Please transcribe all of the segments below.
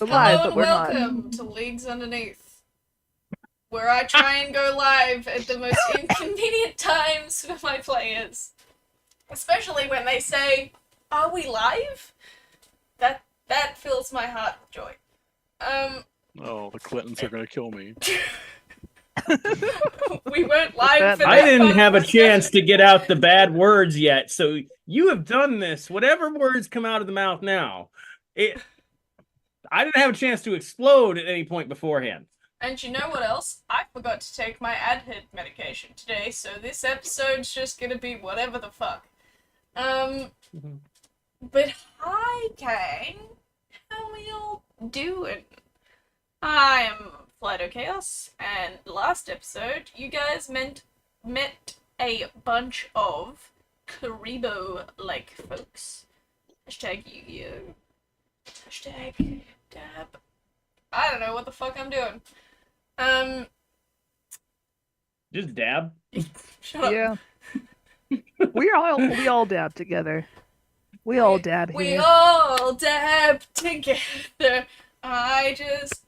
We're live, Hello but and we're not. welcome to Leagues Underneath, where I try and go live at the most inconvenient times for my players. Especially when they say, "Are we live?" That fills my heart with joy. Oh, the Clintons are gonna kill me. We weren't live for I I that didn't fun have a discussion. chance to get out the bad words yet, so you have done this. Whatever words come out of the mouth now, I didn't have a chance to explode at any point beforehand. And you know what else? I forgot to take my adhead medication today, so this episode's just gonna be whatever the fuck. But hi, gang. How we all doing? I am Flido Chaos, and last episode, you guys met a bunch of Karibo-like folks. Hashtag Yu-Gi-Oh! Hashtag Dab. I don't know what the fuck I'm doing. Just dab. Shut up. Yeah. we all dab together. We all dab We here. all dab together. I just...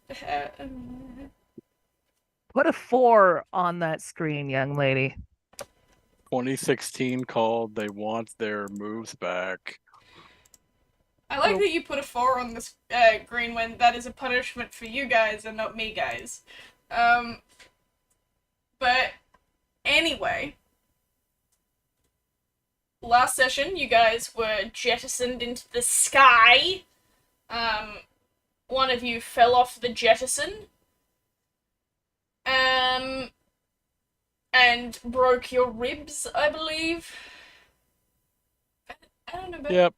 Put a 4 on that screen, young lady. 2016 called. They want their moves back. I like that you put a 4 on this green when that is a punishment for you guys and not me, guys. But anyway, last session you guys were jettisoned into the sky. One of you fell off the jettison. And broke your ribs, I believe. I don't know about Yep.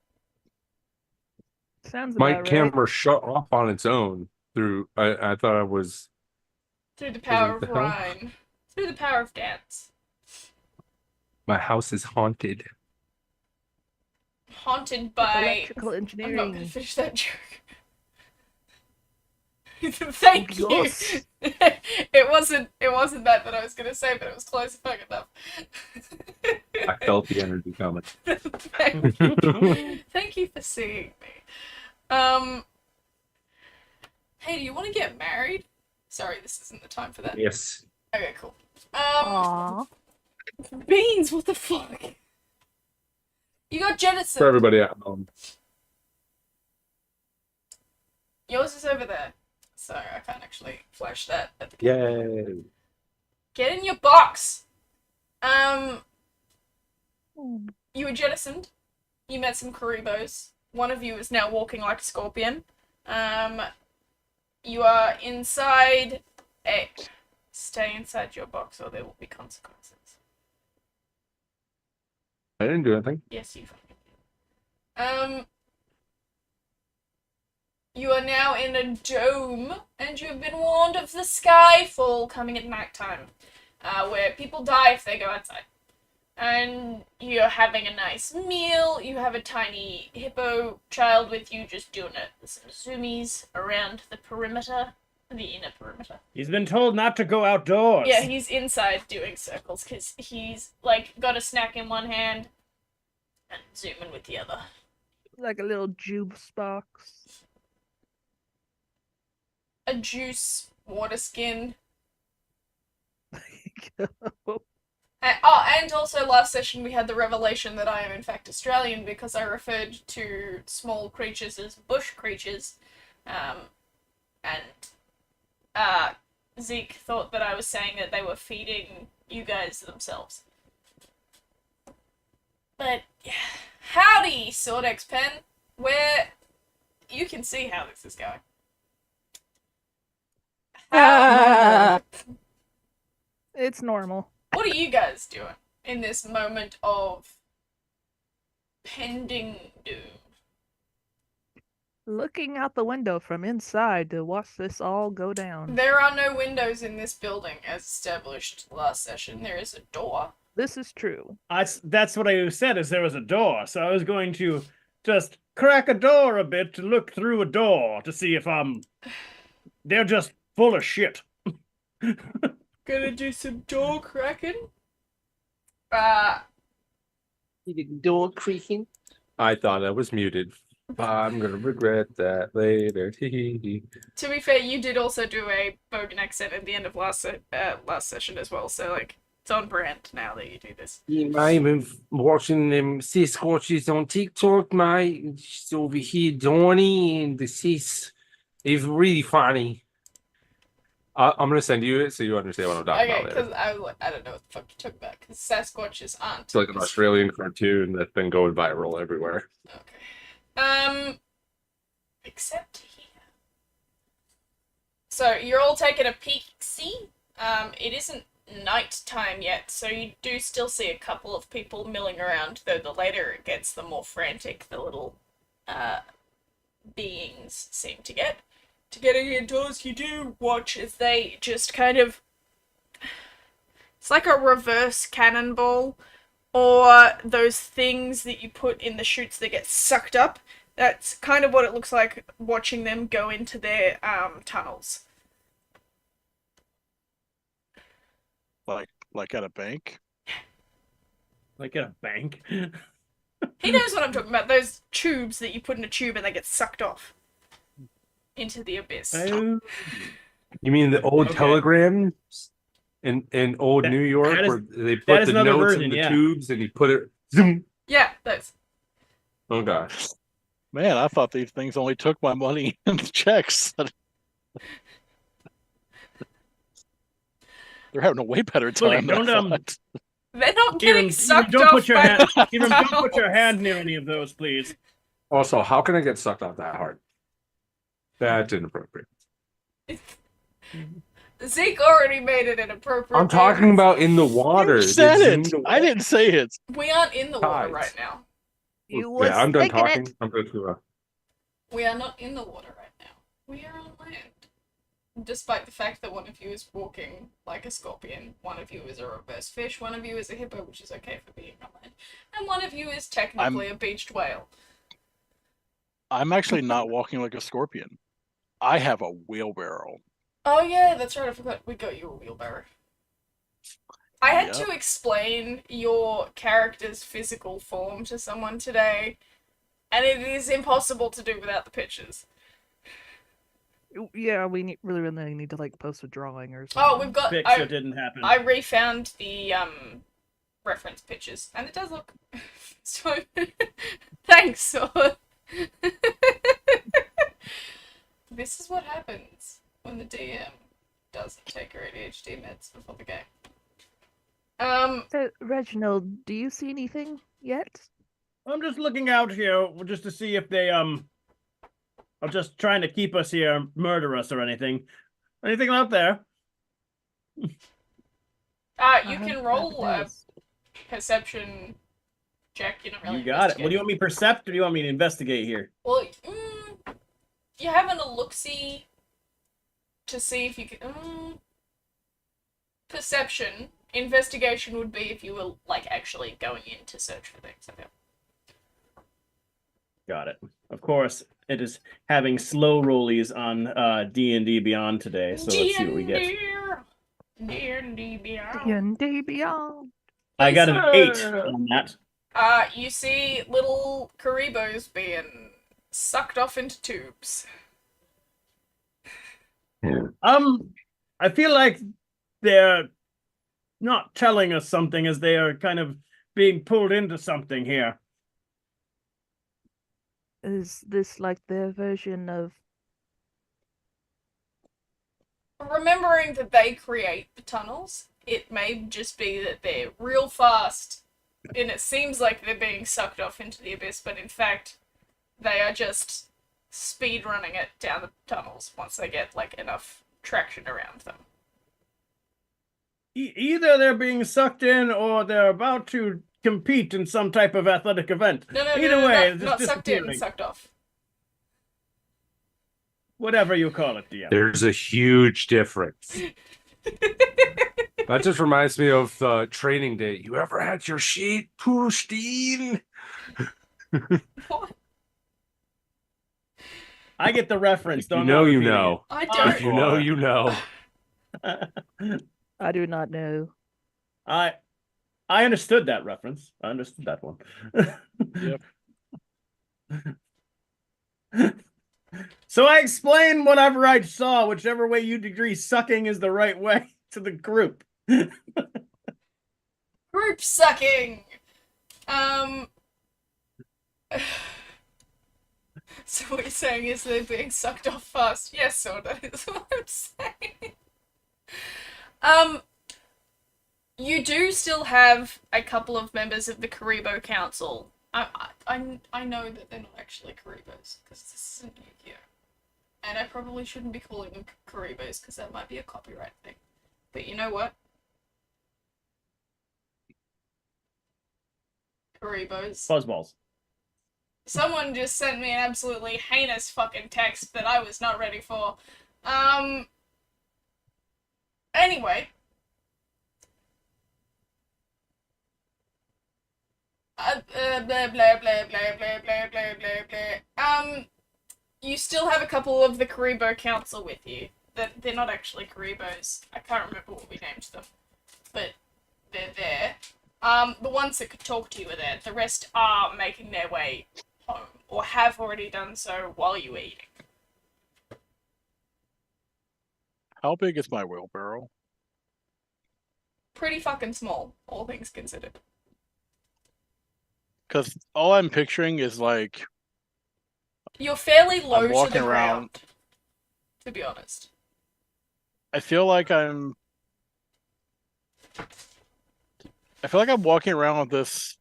Sounds My about right. camera shut off on its own through. I thought I was. through the power of the hell? rhyme. Through the power of dance. My house is haunted. Haunted by... Electrical I'm not engineering. gonna finish that joke. Thank you. Yes. It wasn't that I was gonna say, but it was close fucking enough. I felt the energy coming. Thank you. Thank you for seeing me. Hey, do you want to get married? Sorry, this isn't the time for that. Yes. Okay, cool. Aww. Beans, what the fuck? You got For jettisoned. everybody at home. Yours is over there. So I can't actually flash that at the camera. Yay. Get in your box! You were jettisoned. You met some Karibos. One of you is now walking like a scorpion. You are inside a... Stay inside your box or there will be consequences. I didn't do anything. Yes, you fucking did. You are now in a dome, and you have been warned of the skyfall coming at nighttime, where people die if they go outside. And you're having a nice meal, you have a tiny hippo child with you just doing some zoomies around the perimeter, the inner perimeter. He's been told not to go outdoors. Yeah, he's inside doing circles, because he's, like, got a snack in one hand, and zooming with the other. Like a little juice box. A juice water skin. And also last session we had the revelation that I am in fact Australian because I referred to small creatures as bush creatures. Zeke thought that I was saying that they were feeding you guys themselves. But, yeah. Howdy, Sword Pen, where you can see how this is going. It's normal. What are you guys doing in this moment of pending doom? Looking out the window from inside to watch this all go down. There are no windows in this building, as established last session. There is a door. This is true. That's what I said, is there was a door. So I was going to just crack a door a bit to look through a door to see if they're just full of shit. Gonna do some door cracking? Door creaking. I thought I was muted. I'm gonna regret that later. To be fair, you did also do a Bogan accent at the end of last session as well, so like it's on brand now that you do this. I've been watching them Sasquatches on TikTok, mate. It's over here, Donnie, and the sis is really funny. I'm gonna send you it so you understand what I'm talking Okay, about later. because I was like, I don't know what the fuck you talking about, because Sasquatches aren't. It's like an Australian cartoon that's been going viral everywhere. Okay. Except here. So you're all taking a peek. See, it isn't night time yet, so you do still see a couple of people milling around. Though the later it gets, the more frantic the little beings seem to get. To get indoors, you do watch as they just kind of. It's like a reverse cannonball, or those things that you put in the chutes that get sucked up. That's kind of what it looks like watching them go into their tunnels. Like at a bank. Like at a bank. He knows what I'm talking about. Those tubes that you put in a tube and they get sucked off into the abyss. Oh. You mean the old Okay. telegrams in old New York that is- where they that put is the another notes version, in the yeah. tubes and you put it zoom. Yeah, those. Oh gosh. Man, I thought these things only took my money and checks. They're having a way better Bully, time than I don't, thought. They're not getting sucked don't off put your by hand, the Kieran, don't put your tunnels. hand near any of those, please. Also, how can I get sucked off that hard? That's inappropriate. Zeke already made it inappropriate. I'm talking about in the water. You said They it. zoomed I away. didn't say it. We aren't in the water Tides. right now. You was Yeah, I'm done thinking talking. it. I'm going to. We are not in the water right now. We are on land. Despite the fact that one of you is walking like a scorpion, one of you is a reverse fish, one of you is a hippo, which is okay for being on land, and one of you is technically a beached whale. I'm actually not walking like a scorpion. I have a wheelbarrow. Oh yeah, that's right, I forgot. We got you a wheelbarrow. I had Yep. to explain your character's physical form to someone today, and it is impossible to do without the pictures. Yeah, we really need to like post a drawing or something. Oh, we've got. Fix it didn't happen. I refound the reference pictures, and it does look. So, thanks. This is what happens when the DM doesn't take her ADHD meds before the game. So, Reginald, do you see anything yet? I'm just looking out here just to see if they are just trying to keep us here, murder us or anything. Anything out there? You can roll a perception check. You're not really. You got it. Well, do you investigating. want me to percept or do you want me to investigate here? Well, you're having a look-see to see if you can. Perception. Investigation would be if you were like actually going in to search for things. Okay. Got it. Of course, it is having slow rollies on D&D Beyond today, so let's see what we get. D&D Beyond. D&D Beyond. I got an 8 on that. You see little Karibos being sucked off into tubes. I feel like they're not telling us something as they are kind of being pulled into something here. Is this like their version of... Remembering that they create the tunnels, it may just be that they're real fast, and it seems like they're being sucked off into the abyss, but in fact, they are just speed running it down the tunnels once they get like enough traction around them. Either they're being sucked in or they're about to compete in some type of athletic event. No, Either way, it's not sucked in, disappearing. sucked off. Whatever you call it, DM. There's a huge difference. That just reminds me of the training day. You ever had your sheet pushed in? What? I get the reference. If you Don't know, you repeating know. I If don't. you know, you know. it. I do not know. I understood that reference. I understood that one. Yep. So I explain whatever I saw, whichever way you agree sucking is the right way to the group. Group sucking! Um. So what you're saying is they're being sucked off fast. Yes, so that is what I'm saying. Um, you do still have a couple of members of the Karibo Council. I know that they're not actually Karibos, because this isn't Yu-Gi-Oh! And I probably shouldn't be calling them Karibos, because that might be a copyright thing. But you know what? Karibos. Fuzzballs. Someone just sent me an absolutely heinous fucking text that I was not ready for. Anyway. Blah, blah, blah, blah, blah, blah, blah, blah, blah. You still have a couple of the Karibo Council with you. They're not actually Karibos. I can't remember what we named them. But they're there. The ones that could talk to you are there. The rest are making their way home, or have already done so while you were eating. How big is my wheelbarrow? Pretty fucking small, all things considered. Because all I'm picturing is like You're fairly low to walking the around. ground, to be honest. I feel like I'm walking around with this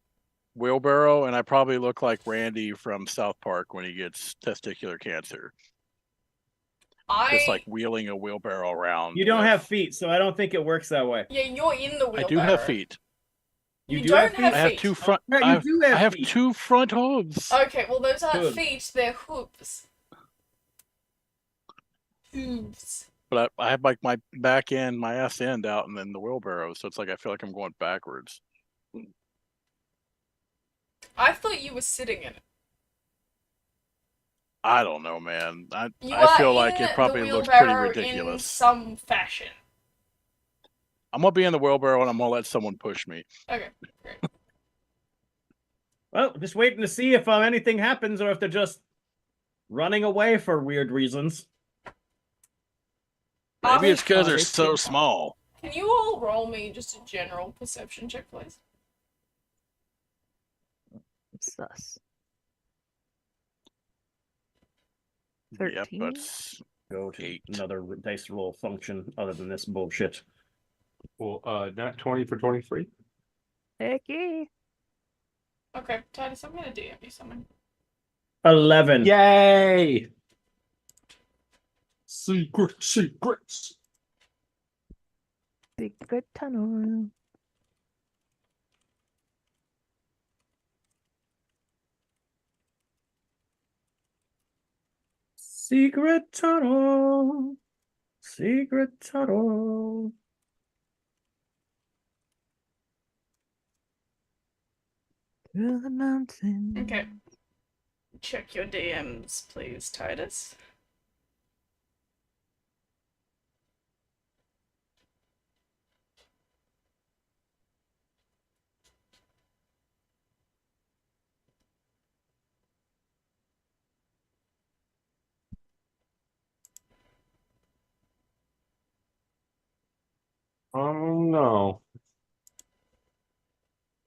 wheelbarrow, and I probably look like Randy from South Park when he gets testicular cancer. Just like wheeling a wheelbarrow around. You don't have feet, so I don't think it works that way. Yeah, you're in the wheelbarrow. I do have feet. You don't have feet. I have two front. Yeah, I you do have I have feet. two front hooves. Okay, well those aren't Good. feet, they're hooves. Hooves. But I have like my back end, my ass end out, and then the wheelbarrow. So it's like I feel like I'm going backwards. I thought you were sitting in it. I don't know, man. I are feel like in it probably the looks pretty wheelbarrow in ridiculous. some fashion. I'm gonna be in the wheelbarrow, and I'm gonna let someone push me. Okay, great. Well, just waiting to see if anything happens or if they're just running away for weird reasons. Maybe it's because they're they so think- small. Can you all roll me just a general perception check, please? Sus. Yep, 13? but Go to 8. another dice roll function other than this bullshit. Well, not 20 for 23. Heck yeah. Okay, Titus, I'm gonna DM you something. 11. Yay! Secrets. Secret tunnel. Secret tunnel. Secret tunnel. Through the mountain. Okay. Check your DMs, please, Titus. Oh no.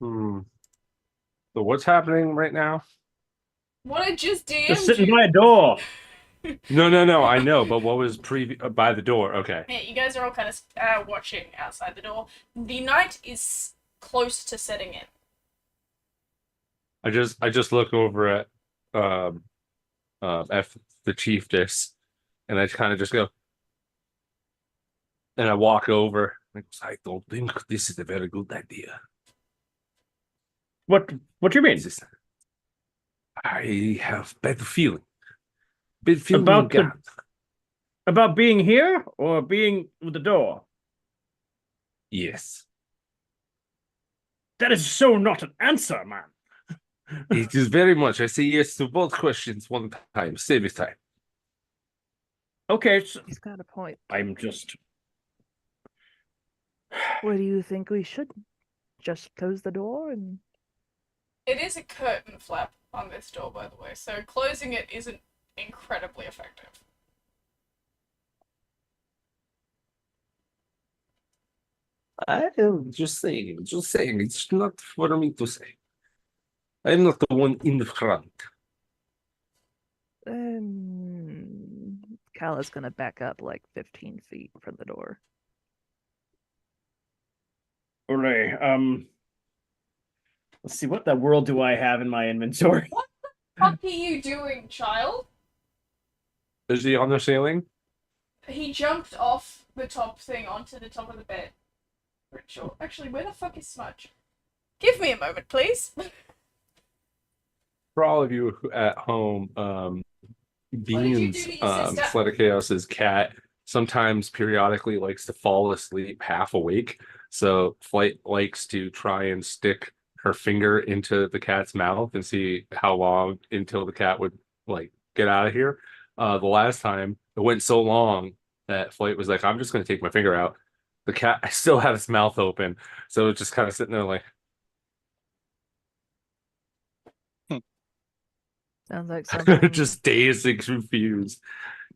So what's happening right now? What I just DM'd Just sitting you. by a door. No. I know, but what was by the door? Okay. Yeah, you guys are all kind of watching outside the door. The night is close to setting in. I just look over at F the chiefess, and I kind of just go, and I walk over. I don't think this is a very good idea. What do you mean? I have bad feeling. Bad feeling About the- God. About being here or being with the door? Yes. That is so not an answer, man. It is very much. I say yes to both questions one time. Save it time. Okay, so He's got a point. I'm just... What do you think we should? Just close the door and It is a curtain flap on this door, by the way, so closing it isn't incredibly effective. I am just saying, it's not for me to say. I'm not the one in the front. Kala's gonna back up like 15 feet from the door. Hooray. Let's see, what the world do I have in my inventory? What the fuck are you doing, child? Is he on the ceiling? He jumped off the top thing onto the top of the bed. Ritual. Actually, where the fuck is Smudge? Give me a moment, please. For all of you at home, did you do Beans, to your sister? Flight of Chaos's cat, sometimes periodically likes to fall asleep half awake. So Flight likes to try and stick her finger into the cat's mouth and see how long until the cat would like get out of here. The last time it went so long that Flight was like, I'm just gonna take my finger out. The cat still had its mouth open, so it's just kind of sitting there like Sounds like something. just dazed and confused.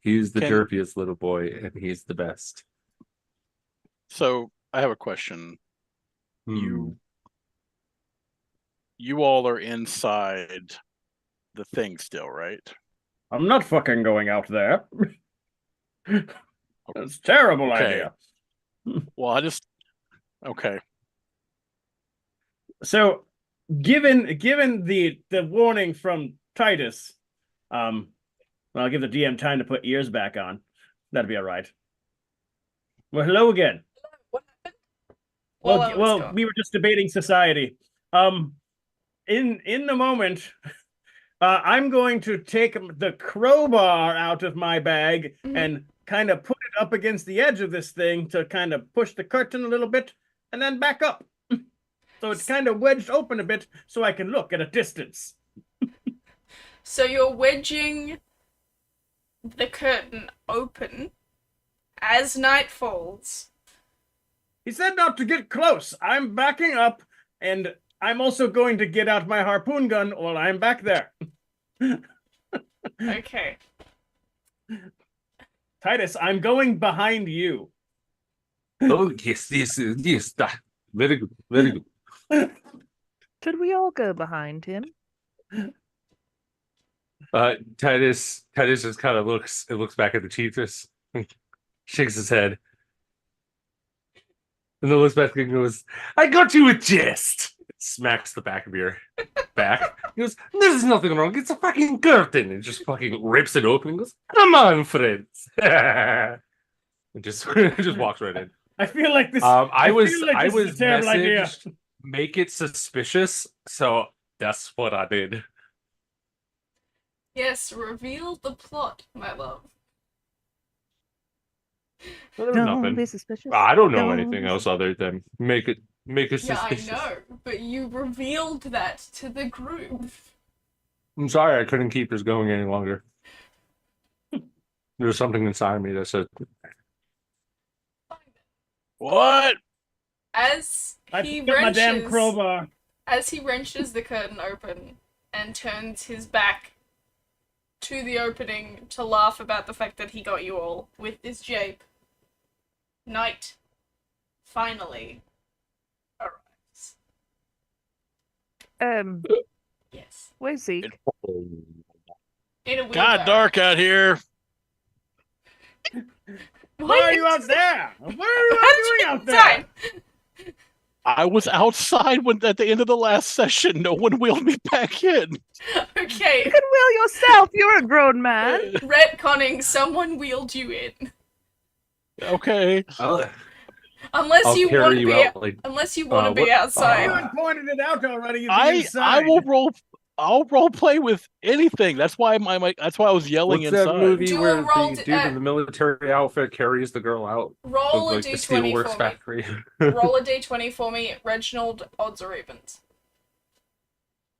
He's the Can- derpiest little boy, and he's the best. So I have a question. Hmm. You all are inside the thing still, right? I'm not fucking going out there. That's a terrible Okay. idea. Well, okay. So, given the warning from Titus, well, I'll give the DM time to put ears back on. That'd be all right. Well, hello again. What happened? Well, we were just debating society. In the moment, I'm going to take the crowbar out of my bag and kind of put it up against the edge of this thing to kind of push the curtain a little bit and then back up. So it's kind of wedged open a bit so I can look at a distance. So you're wedging the curtain open as night falls. He said not to get close. I'm backing up, and I'm also going to get out my harpoon gun while I'm back there. Okay. Titus, I'm going behind you. Oh yes, that very good, very good. Should we all go behind him? Titus just kind of looks back at the chiefess, shakes his head, and then looks back and goes, "I got you a jest." Smacks the back of your back. He goes, "There's nothing wrong. It's a fucking curtain." And just fucking rips it open and goes, "Come on, friends." And just walks right in. I feel like this. I was feel like this is a terrible idea. messaged, make it suspicious, so that's what I did. Yes, reveal the plot, my love. Well, there was Don't nothing. be suspicious. I don't know Don't anything be else other than make it Yeah, suspicious. I know, but you revealed that to the group. I'm sorry I couldn't keep this going any longer. There's something inside me that said, What? As I he got my damn wrenches, crowbar. as he wrenches the curtain open and turns his back to the opening to laugh about the fact that he got you all with this jape, night finally arrives. Yes. Where's Zeke? In a wheelbarrow. God, dark out here. Why are you out there? What are you How did you doing get out inside? there? I was outside at the end of the last session. No one wheeled me back in. Okay. You can wheel yourself. You're a grown man. Retconning, someone wheeled you in. Okay. Unless I'll you carry want to you be out like unless you want to be what- outside. You had pointed it out already. You'd be I inside. will roll. I'll role play with anything. That's why that's why I was yelling What's inside. that movie Do a where roll the to- dude in the military outfit carries the girl out Roll of a like the d20 steelworks for me. factory? Roll a d20 for me, Reginald. Odds or evens?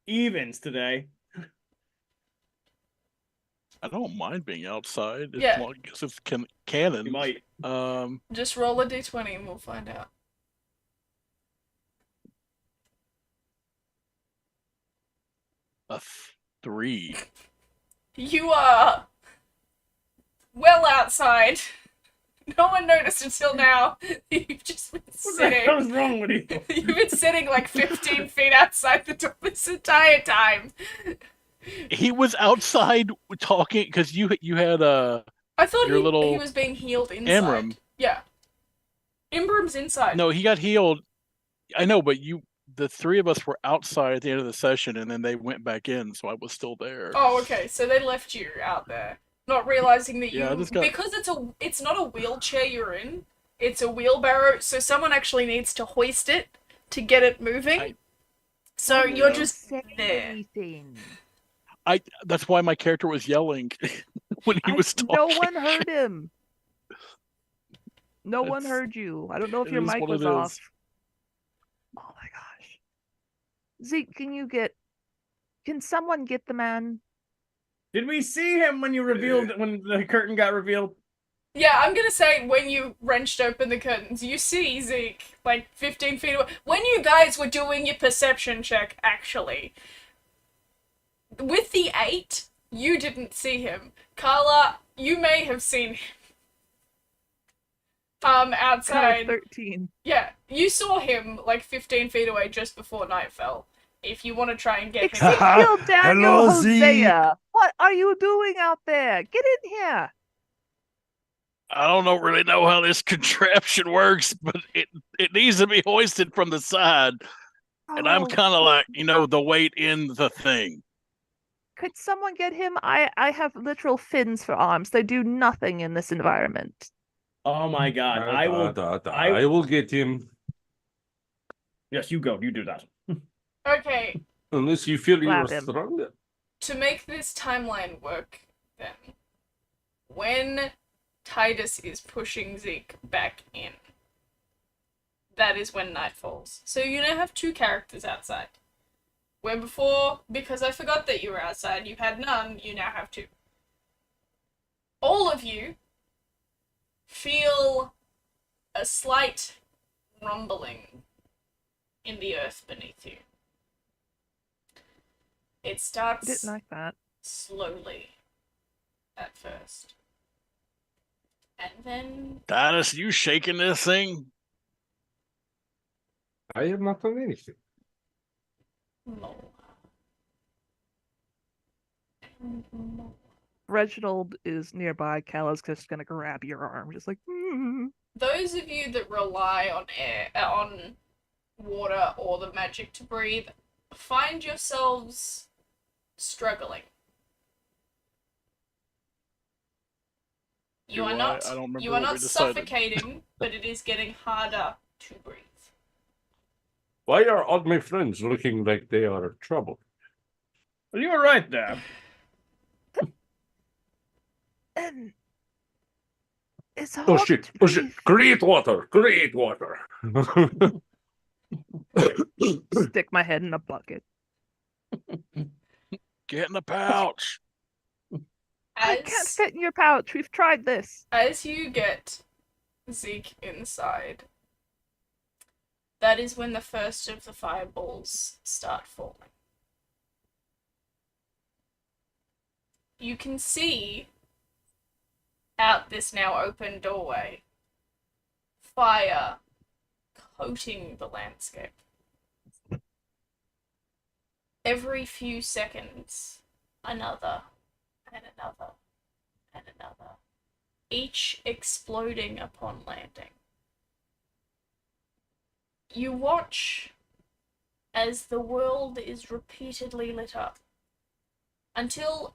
Evens today. I don't mind being outside as Yeah. long as it's canon. You might. Just roll a d20 and we'll find out. A 3. You are well outside. No one noticed until now. You've just been What the hell is sitting. wrong with you? You've been sitting like 15 feet outside the door this entire time. He was outside talking because you had I thought your he little was being healed inside. Amram. Yeah. Imbram's inside. No, he got healed. I know, but the three of us were outside at the end of the session, and then they went back in, so I was still there. Oh, okay. So they left you out there, not realizing that Yeah, I you just got- because it's not a wheelchair you're in. It's a wheelbarrow, so someone actually needs to hoist it to get it moving. So Why you're didn't you just say there. anything? That's why my character was yelling when he was talking. No one heard him. No one That's- heard you. I don't know if it your is mic what was it is. off. Oh my gosh. Zeke, can someone get the man? Did we see him when you revealed when the curtain got revealed? Yeah, I'm gonna say when you wrenched open the curtains, you see Zeke like 15 feet away. When you guys were doing your perception check, actually, with the 8, you didn't see him. Carla, you may have seen him. Got a Outside. 13. Yeah, you saw him like 15 feet away just before night fell. If you want to try and get him. Ezekiel Daniel Hello, Zeke. Hosea. What are you doing out there? Get in here. I don't really know how this contraption works, but it needs to be hoisted from the side, and I'm Oh, kind of like the weight in the thing. could someone get him? I have literal fins for arms. They do nothing in this environment. Oh my god. I will get him. Yes, you go. You do that. Okay, Unless you feel you're Slap him. stronger. to make this timeline work, then, when Titus is pushing Zeke back in, that is when night falls. So you now have 2 characters outside. Where before, because I forgot that you were outside, you had none, you now have 2. All of you feel a slight rumbling in the earth beneath you. It I starts didn't like that. slowly at first. And then Titus, you shaking this thing? I have not done anything. more. And more. Reginald is nearby. Calla's just gonna grab your arm, just like. Those of you that rely on air, on water or the magic to breathe, find yourselves struggling. You Do are I? not. I don't remember You are what we not decided. suffocating, but it is getting harder to breathe. Why are all my friends looking like they are troubled? Well, you were right there. And it's hard Oh shit! to Oh shit! breathe. Create water! Create water! Stick my head in a bucket. Get in the pouch. I can't fit in your pouch. We've tried this. As you get Zeke inside, that is when the first of the fireballs start falling. You can see out this now open doorway fire coating the landscape. Every few seconds, another and another and another, each exploding upon landing. You watch as the world is repeatedly lit up until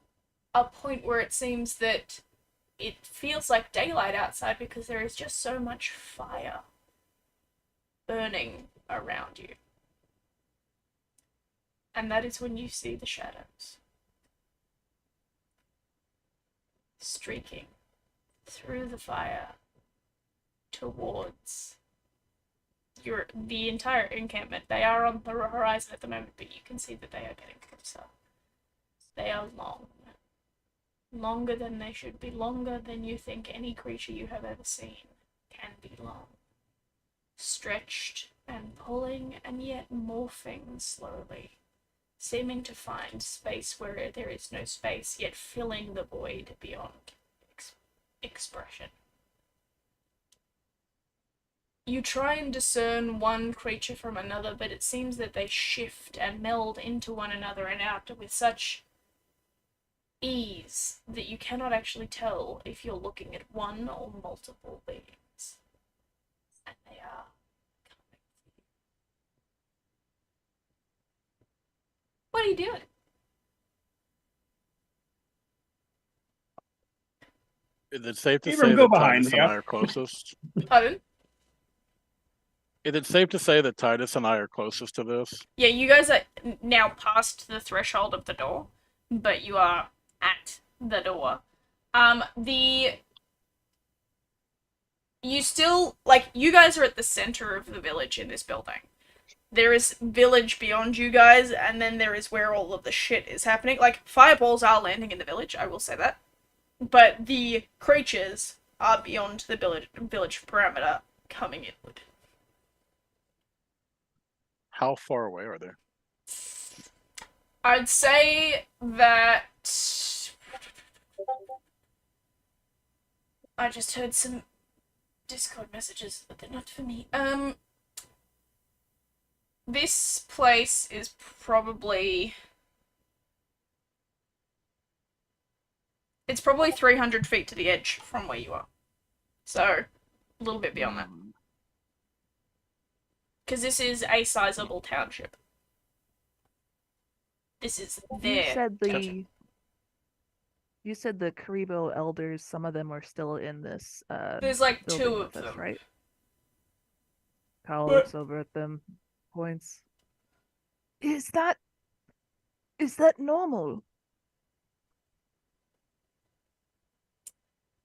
a point where it seems that it feels like daylight outside because there is just so much fire burning around you. And that is when you see the shadows streaking through the fire towards the entire encampment. They are on the horizon at the moment, but you can see that they are getting closer. They are long. Longer than they should be. Longer than you think any creature you have ever seen can be long. Stretched and pulling and yet morphing slowly. seeming to find space where there is no space, yet filling the void beyond expression. You try and discern one creature from another, but it seems that they shift and meld into one another and out with such ease that you cannot actually tell if you're looking at one or multiple beings. And they are coming for you. What are you doing? Is it safe to Abram, say go that behind, Titus and yeah. I are closest? Pardon? Is it safe to say that Titus and I are closest to this? Yeah, you guys are now past the threshold of the door, but you are at the door. You still, like, you guys are at the center of the village in this building. There is village beyond you guys, and then there is where all of the shit is happening. Like, fireballs are landing in the village, I will say that. But the creatures are beyond the village parameter coming inward. How far away are they? I'd say that I just heard some Discord messages, but they're not for me. This place is probably... It's probably 300 feet to the edge from where you are. So, a little bit beyond that. Because this is a sizable township. This is there. You said the Karibo elders, some of them are still in this There's like building two with of us, them. right? Kyle looks over at them, points. Is that normal?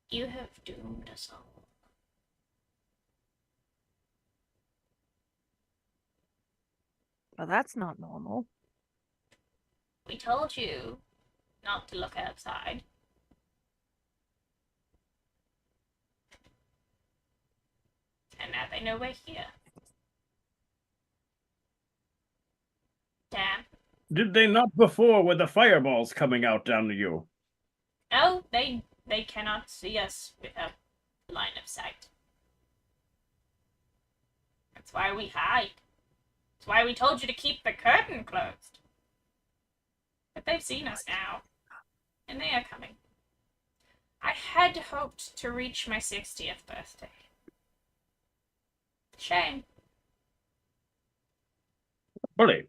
You have doomed us all. Well, that's not normal. We told you not to look outside. And now they know we're here. Damn. Did they not before with the fireballs coming out down to you? No, they cannot see us without line of sight. That's why we hide. That's why we told you to keep the curtain closed. But they've seen us now. And they are coming. I had hoped to reach my 60th birthday. Shame. Bully,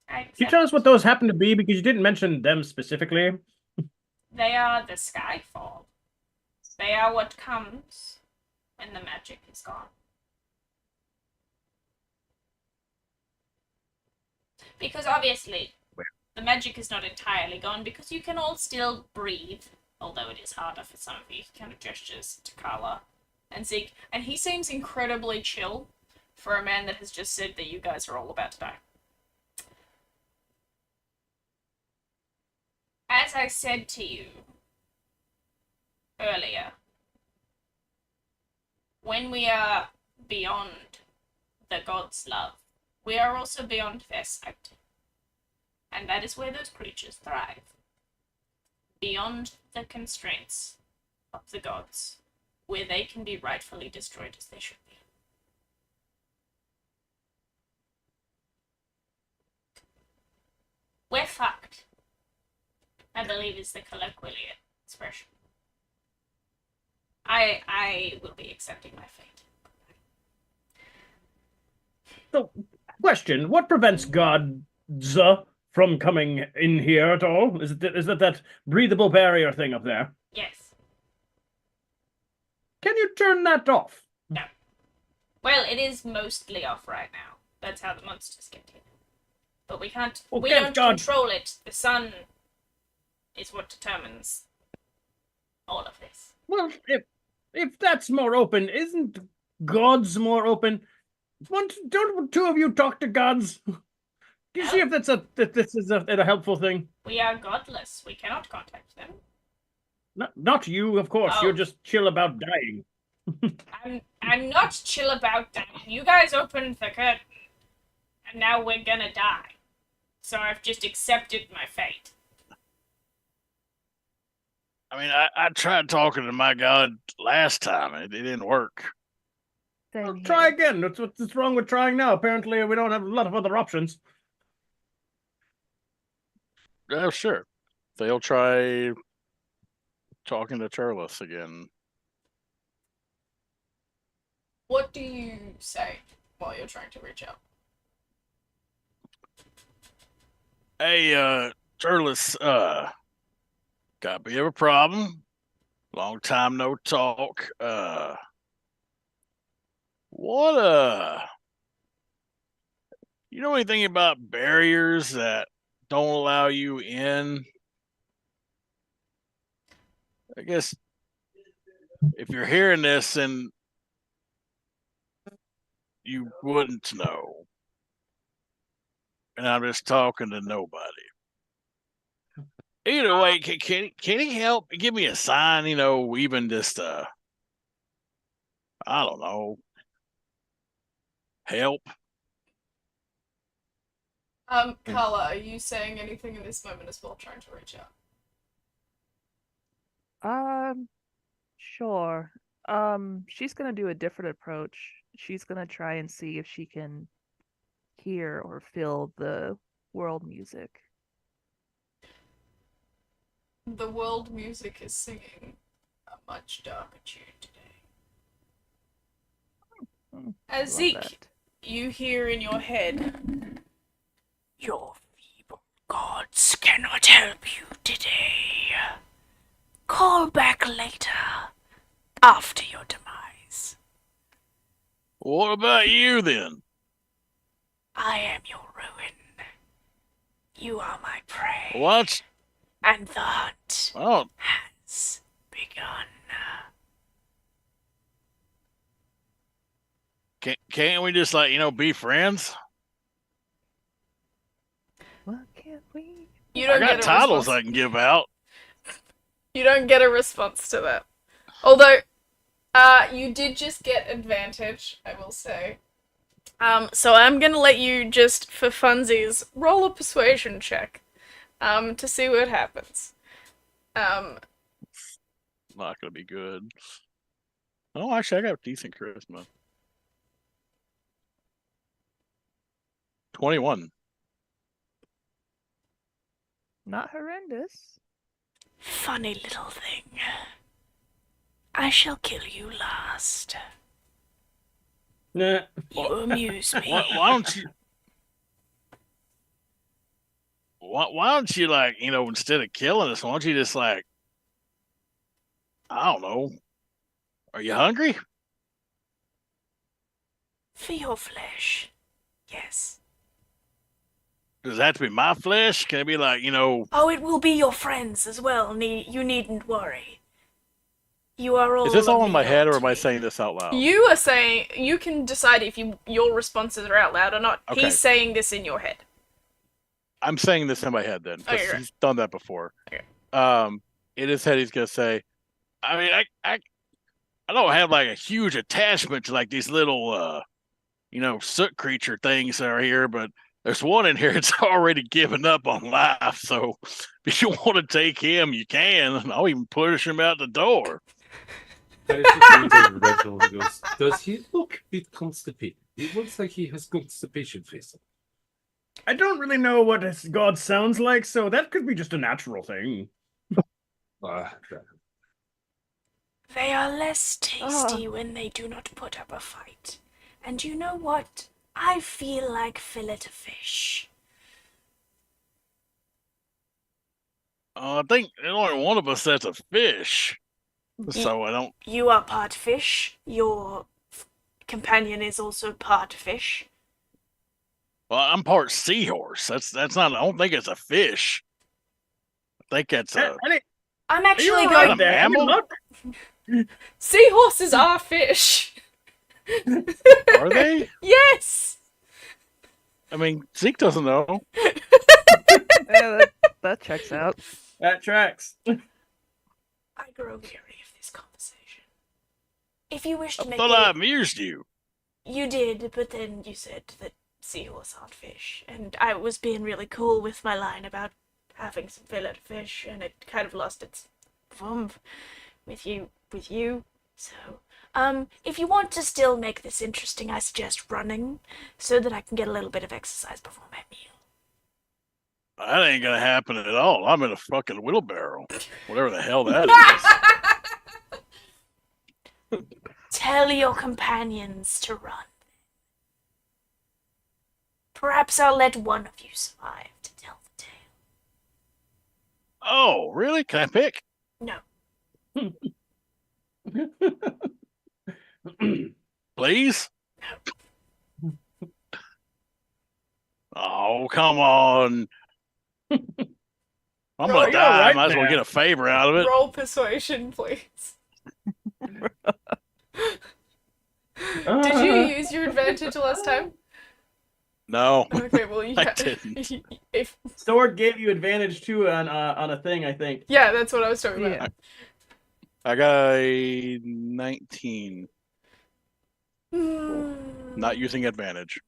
I can you tell us accept. what those happen to be? Because you didn't mention them specifically. They are the Skyfall. They are what comes when the magic is gone. Because obviously, the magic is not entirely gone because you can all still breathe, although it is harder for some of you. He kind of gestures to Carla and Zeke, and he seems incredibly chill for a man that has just said that you guys are all about to die. As I said to you earlier, when we are beyond the god's love, we are also beyond their sight. And that is where those creatures thrive. Beyond the constraints of the gods, where they can be rightfully destroyed as they should be. We're fucked, I believe is the colloquial expression. I will be accepting my fate. So, question: what prevents gods from coming in here at all? Is it that breathable barrier thing up there? Yes. Can you turn that off? No. Well, it is mostly off right now. That's how the monsters get here. But we can't. We don't control it. The sun is what determines all of this. Well, if that's more open, isn't gods more open? Don't two of you talk to gods? Do you see if this is a helpful thing? We are godless. We cannot contact them. Not you, of course. Oh. You're just chill about dying. I'm not chill about dying. You guys opened the curtain, and now we're gonna die. So I've just accepted my fate. I mean, I tried talking to my god last time. It didn't work. Same here. Try again. What's wrong with trying now? Apparently, we don't have a lot of other options. Yeah, sure. They'll try talking to Turles again. What do you say while you're trying to reach out? Hey, Turles, got a bit of a problem. Long time no talk. What, you know anything about barriers that don't allow you in? I guess if you're hearing this and you wouldn't know. And I'm just talking to nobody. Either way, can he help? Give me a sign, even just I don't know, help. Carla, are you saying anything in this moment as well, trying to reach out? Sure. She's gonna do a different approach. She's gonna try and see if she can hear or feel the world music. The world music is singing a much darker tune today. As Love Zeke, that. you hear in your head, "Your feeble gods cannot help you today. Call back later, after your demise. What about you then? I am your ruin. You are my prey. What? And the hunt Oh, has begun." can't we just be friends? What can't we? You I don't got get a titles response. I can give out. You don't get a response to that. Although, you did just get advantage, I will say. So I'm gonna let you just, for funsies, roll a persuasion check, to see what happens. Not gonna be good. Oh, actually, I got decent charisma. 21. Not horrendous. Funny little thing. I shall kill you last. Nah. You amuse me. Why don't you? Why don't you instead of killing us, why don't you just I don't know. Are you hungry? For your flesh, yes. Does it have to be my flesh? Can it be Oh, it will be your friends as well. You needn't worry. You are all. Is this all in my a head, or meal am I to saying this out loud? You are saying, you can decide if your responses are out loud or not. Okay. He's saying this in your head. I'm saying this in my head then, because Okay, right. he's done that before. Okay. In his head, he's gonna say, I mean, I don't have a huge attachment to these little soot creature things that are here, but there's one in here that's already given up on life. So if you want to take him, you can. I'll even push him out the door. I just looked at Reginald and goes, "Does he look a bit constipated? It looks like he has constipation face." I don't really know what his god sounds like, so that could be just a natural thing. They are less tasty when they do not put up a fight. And you know what? I feel like fillet of fish. I think there's only one of us that's a fish. So I don't. You are part fish. Your companion is also part fish. Well, I'm part seahorse. That's not. I don't think it's a fish. I think it's a. I'm actually Not a going. mammal? Seahorses are fish. Are they? Yes. I mean, Zeke doesn't know. Yeah, that checks out. That tracks. I grow weary of this conversation. If you wish to I make thought I amused you. You did, but then you said that seahorse aren't fish, and I was being really cool with my line about having some fillet fish, and it kind of lost its vump with you. So, if you want to still make this interesting, I suggest running, so that I can get a little bit of exercise before my meal. That ain't gonna happen at all. I'm in a fucking wheelbarrow. Whatever the hell that is. Tell your companions to run. Perhaps I'll let one of you survive to tell the tale. Oh, really? Can I pick? No. Please? Oh, come on. I'm No, gonna you're die. right, Might as well man. get a favor out of it. Roll persuasion, please. Did you use your advantage last time? No. Okay, well, you I didn't. if Sword gave you advantage too on a thing, I think. yeah, that's what I was talking about. Yeah. I got a 19. Hmm. Not using advantage.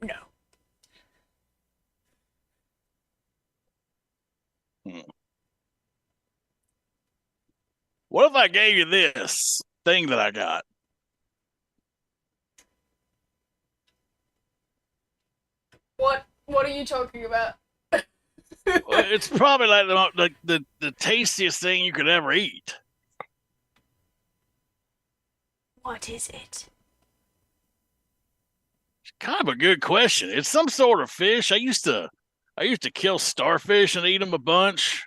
No. What if I gave you this thing that I got? What are you talking about? It's probably like the tastiest thing you could ever eat. What is it? It's kind of a good question. It's some sort of fish. I used to kill starfish and eat them a bunch.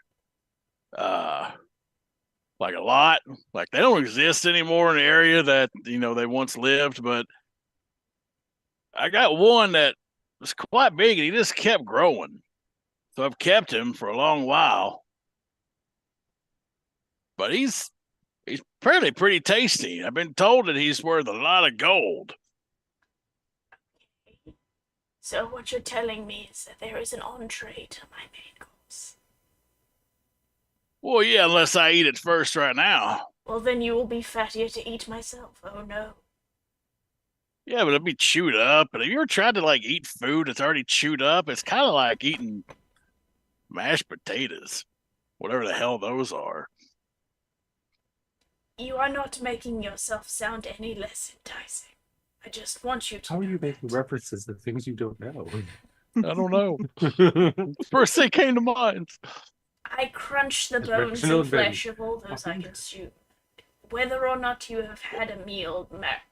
Like a lot. Like they don't exist anymore in the area that they once lived, but I got one that was quite big and he just kept growing. So I've kept him for a long while. But he's pretty tasty. I've been told that he's worth a lot of gold. So what you're telling me is that there is an entree to my main course. Well, yeah, unless I eat it first right now. Well, then you will be fattier to eat myself. Oh no. Yeah, but it'll be chewed up. And have you ever tried to eat food that's already chewed up? It's kind of like eating mashed potatoes, whatever the hell those are. You are not making yourself sound any less enticing. I just want you to. How are you making references to things you don't know? I don't know. First thing came to mind. I crunch the It's bones Reginald and flesh Benny. of all those I consume. Whether or not you have had a meal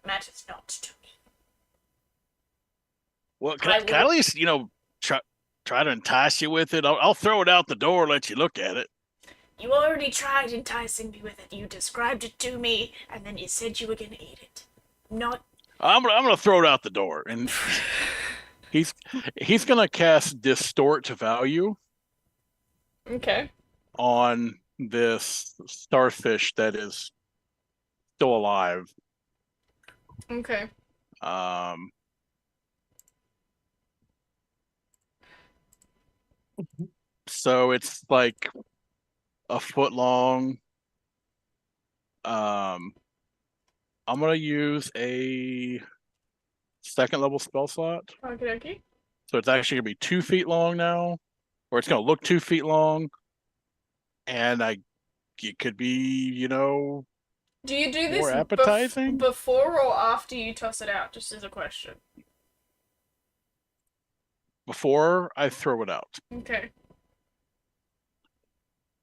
matters not to me. Well, can I at least, try to entice you with it? I'll throw it out the door, let you look at it. You already tried enticing me with it. You described it to me, and then you said you were gonna eat it. Not. I'm gonna throw it out the door, and he's gonna cast Distort Value Okay. on this starfish that is still alive. Okay. So it's like a foot long. I'm gonna use a second level spell slot. Okay. So it's actually gonna be 2 feet long now, or it's gonna look 2 feet long, and it could be, Do you do this more appetizing? before or after you toss it out? Just as a question. Before I throw it out, Okay.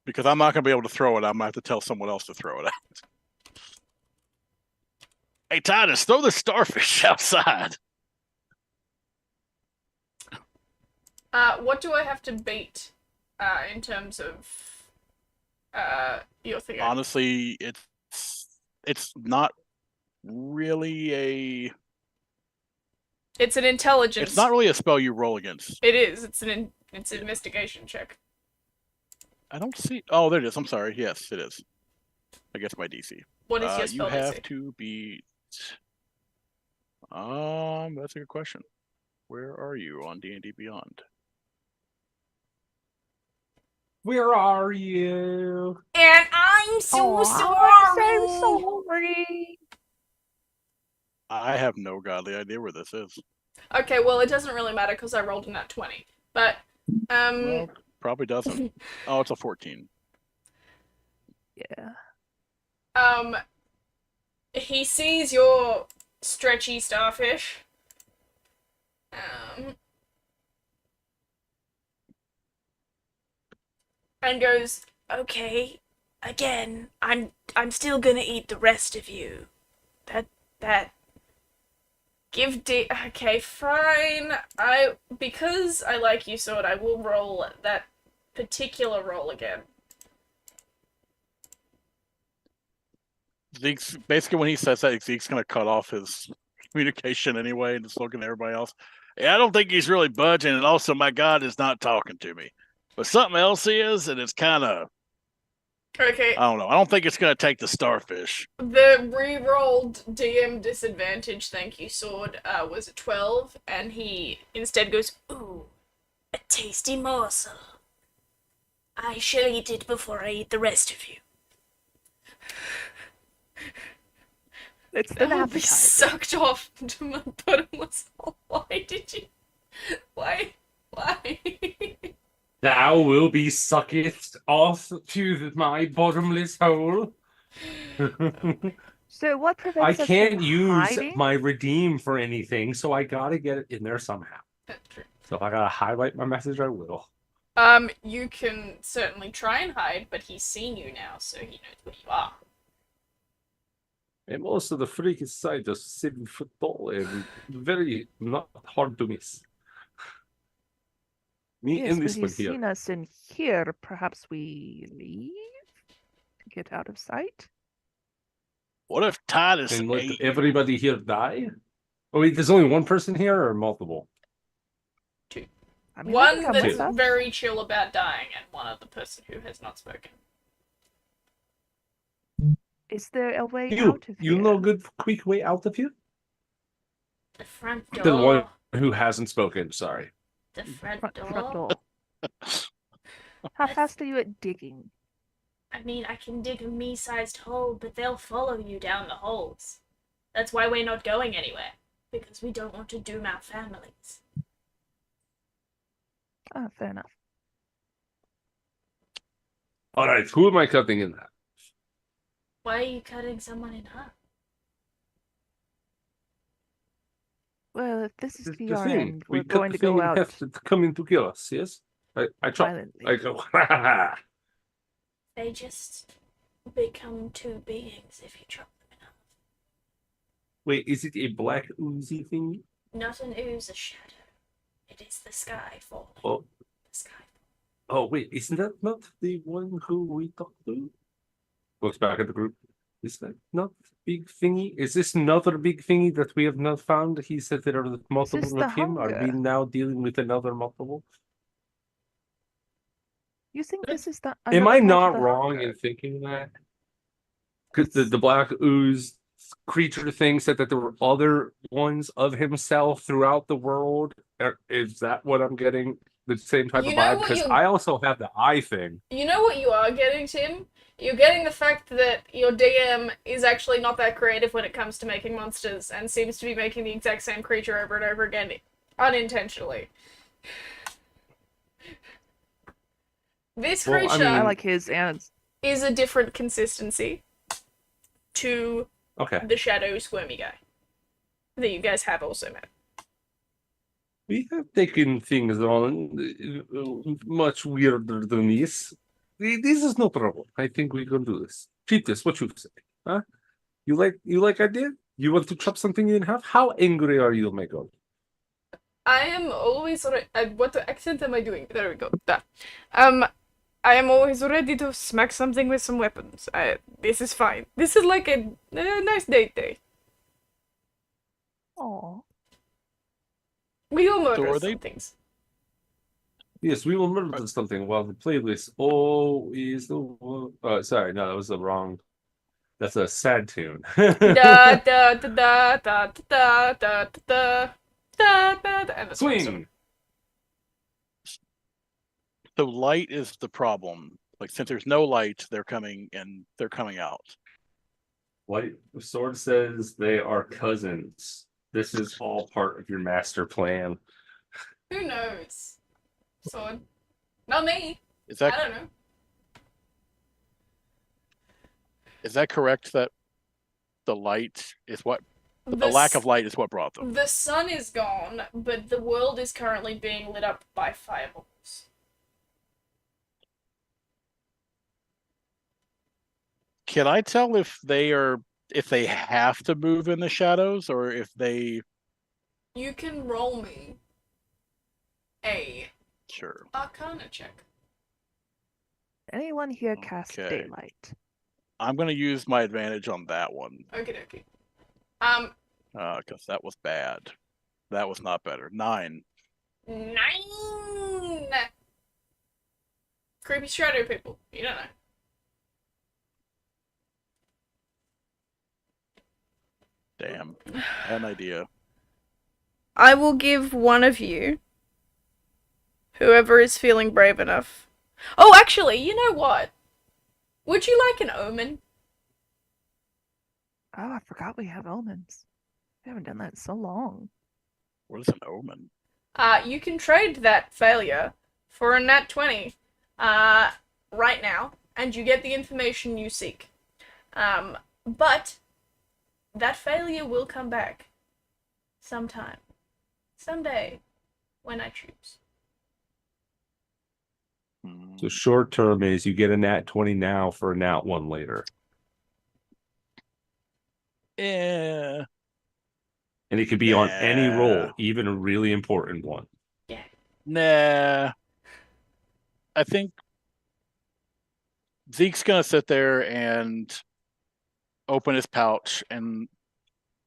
because I'm not gonna be able to throw it. I'm gonna have to tell someone else to throw it out. Hey, Titus, throw the starfish outside. What do I have to beat, in terms of, your thing? Honestly, it's not really a. It's an intelligence. It's not really a spell you roll against. It is. It's an investigation check. I don't see. Oh, there it is. I'm sorry. Yes, it is. I guess my DC. What is your You spell have DC? to beat. That's a good question. Where are you on D&D Beyond? Where are you? And I'm so sorry. sorry. I have no godly idea where this is. Okay, well, it doesn't really matter because I rolled a nat 20. But, Well, probably doesn't. Oh, it's a 14. Yeah. He sees your stretchy starfish. And goes, okay, again, I'm still gonna eat the rest of you. That okay, fine. Because I like you, Sword, I will roll that particular roll again. Zeke's basically when he says that, Zeke's gonna cut off his communication anyway and just looking at everybody else. Yeah, I don't think he's really budging, and also my God is not talking to me. But something else is, and it's kind of Okay. I don't know. I don't think it's gonna take the starfish. The re-rolled DM disadvantage, thank you, Sword, was a 12, and he instead goes, ooh, a tasty morsel. I shall eat it before I eat the rest of you. It's That an will be appetizer. sucked off into my bottomless hole. Why did you? Why? Thou will be sucketh off to my bottomless hole. So what I prevents us can't from use hiding? my redeem for anything, so I gotta get it in there somehow. That's true. So if I gotta highlight my message, I will. You can certainly try and hide, but he's seen you now, so he knows where you are. And most of the freaky side is 7 foot tall and very not hard to miss. Me Yes, and but this one he's here. seen us in here. Perhaps we leave to get out of sight. What if Titus And let ate? everybody here die? Oh wait, there's only one person here or multiple? I mean, they can One come that's with us. very chill about dying, and one other person who has not spoken. Is there a way You out of here? know a good quick way out of here? The front The one door. who hasn't spoken, sorry. The front Front door. door. How fast are you at digging? I mean, I can dig a me-sized hole, but they'll follow you down the holes. That's why we're not going anywhere. Because we don't want to doom our families. Oh, fair enough. Alright, who am I cutting in that? Why are you cutting someone in half? Well, if this is The the thing. end, We we're cut going the to go thing in out half to come in to kill us, yes? I chop. violently. I go, ha ha ha. They just become two beings if you chop them enough. Wait, is it a black oozy thing? Not an ooze, a shadow. It is the sky falling. Oh, The sky. oh wait, isn't that not the one who we talked to? Looks back at the group. Is that not big thingy? Is this another big thingy that we have not found? He said there are multiple the of him. Are we hunger? now dealing with another multiple? You think this is the Am another I part of not the wrong hunger? in thinking that? Because It's- the black ooze creature thing said that there were other ones of himself throughout the world. Is that what I'm getting? The same type You of know vibe? what Because you- I also have the eye thing. You know what you are getting, Tim? You're getting the fact that your DM is actually not that creative when it comes to making monsters and seems to be making the exact same creature over and over again unintentionally. This Well, I creature mean- I like his and is a different consistency to Okay. the shadow squirmy guy that you guys have also met. We have taken things on much weirder than this. This is no trouble. I think we can do this. Cheat this. What you say? Huh? You like idea? You want to chop something in half? How angry are you, my god? I am always what accent am I doing? There we go. That. I am always ready to smack something with some weapons. This is fine. This is like a nice date day. oh, We all murder So are some they- things. Yes, we will murder something while the playlist. Oh, is the sorry, no, that was the wrong. That's a sad tune. Da da da da da da da da da da da. And that's awesome. Swing. So light is the problem. Like since there's no light, they're coming out. White Sword says they are cousins. This is all part of your master plan. Who knows? Sword. Not me. Is I that don't know. is that correct that the light is what the The lack s- of light is what brought them? The sun is gone, but the world is currently being lit up by fireballs. Can I tell if they have to move in the shadows or if they You can roll me a sure. Arcana check. Anyone here cast Okay. daylight? I'm gonna use my advantage on that one. Okie dokie. Because that was bad. That was not better. 9. 9! Creepy shadow people. You don't know. Damn. I had an idea. I will give one of you, whoever is feeling brave enough. Oh, actually, you know what? Would you like an omen? Oh, I forgot we have omens. We haven't done that in so long. What is an omen? You can trade that failure for a nat 20, right now, and you get the information you seek. But that failure will come back sometime. Someday, when I choose. So short term is you get a nat 20 now for a nat 1 later. Yeah. And it could be on any roll, Nah. even a really important one. Nah. I think Zeke's gonna sit there and open his pouch and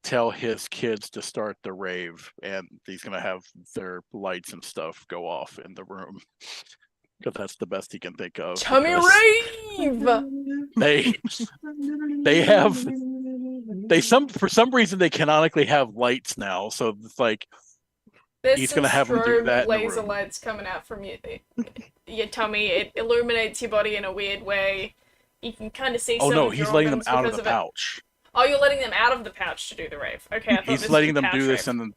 tell his kids to start the rave, and he's gonna have their lights and stuff go off in the room. Because that's the best he can think of. Tummy rave! For some reason they canonically have lights now, so it's like There's he's some gonna have them do strobe that in the laser room. lights coming out from your tummy. It illuminates your body in a weird way. You can kind of see Oh some no, of your he's letting them organs out of because the it. pouch. Oh, you're letting them out of the pouch to do the rave. Okay, I thought He's this letting was them do this rave. and then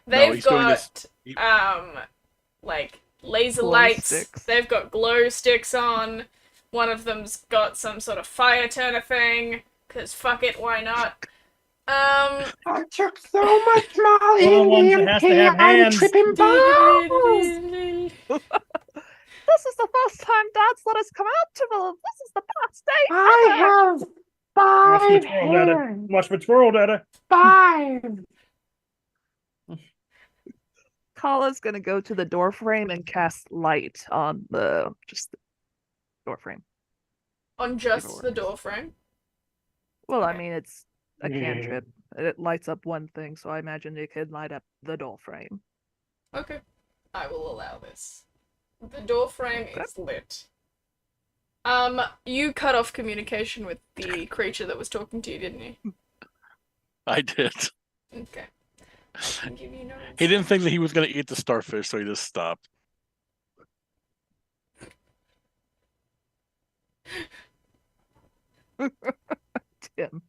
They've he's doing got this. like laser Glow lights. sticks. They've got glow sticks on. One of them's got some sort of fire turner thing. Cause fuck it, why not? I took so much Molly One of the ones that has to have hands. This is the first time Dad's let us come out to the. This is the best day I ever. have 5 hands. Watch my twirl, Dada. 5. Kala's gonna go to the door frame and cast light on the door frame. On just the door frame. Well, I Okay. mean it's a cantrip. It lights up one thing, so I imagine it could light up the door frame. Okay. I will allow this. The door frame is lit. You cut off communication with the creature that was talking to you, didn't you? I did. Okay. I can give you no He didn't think that he was gonna eat the starfish, so he just stopped. Tim.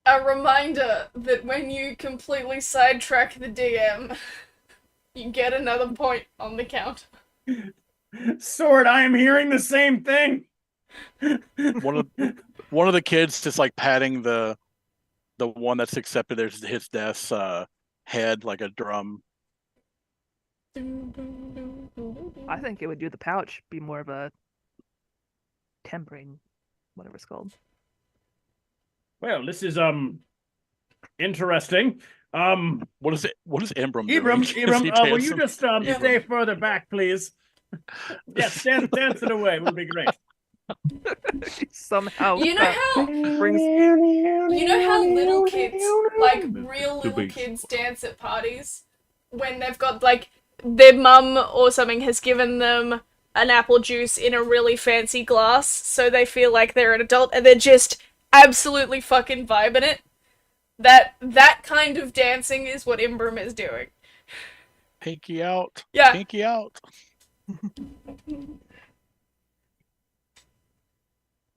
A reminder that when you completely sidetrack the DM, you get another point on the count. Sword, I am hearing the same thing. One of the kids just like patting the one that's accepted his death's head like a drum. I think it would do the pouch be more of a tempering, whatever it's called. Well, this is interesting. What is it? What is Ibram doing? Ibram, Is he will you dancing? just stay further back, please? Yes, dance it away. Would be great. Somehow You know how brings you know how little kids, like real The little big- kids, dance at parties when they've got like their mum or something has given them an apple juice in a really fancy glass, so they feel like they're an adult and they're just absolutely fucking vibing it. That kind of dancing is what Imbram is doing. Pinky out. Yeah. Pinky out.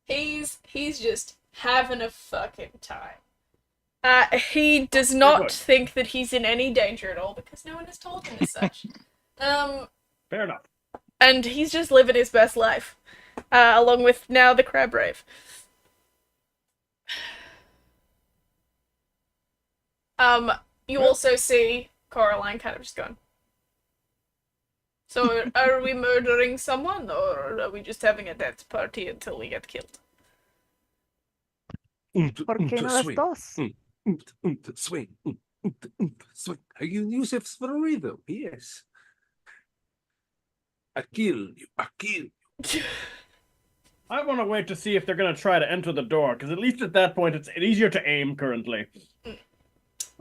He's just having a fucking time. He does Very not good. think that he's in any danger at all because no one has told him as such. Fair enough. And he's just living his best life, along with now the crab rave. You also see Coraline kind of just going. So, are we murdering someone, or are we just having a dance party until we get killed? ¿Por qué no las Swing. dos? Swing. Swing. Are you Yusuf's favorito? Yes. I kill you. I kill you. I want to wait to see if they're going to try to enter the door, because at least at that point, it's easier to aim currently.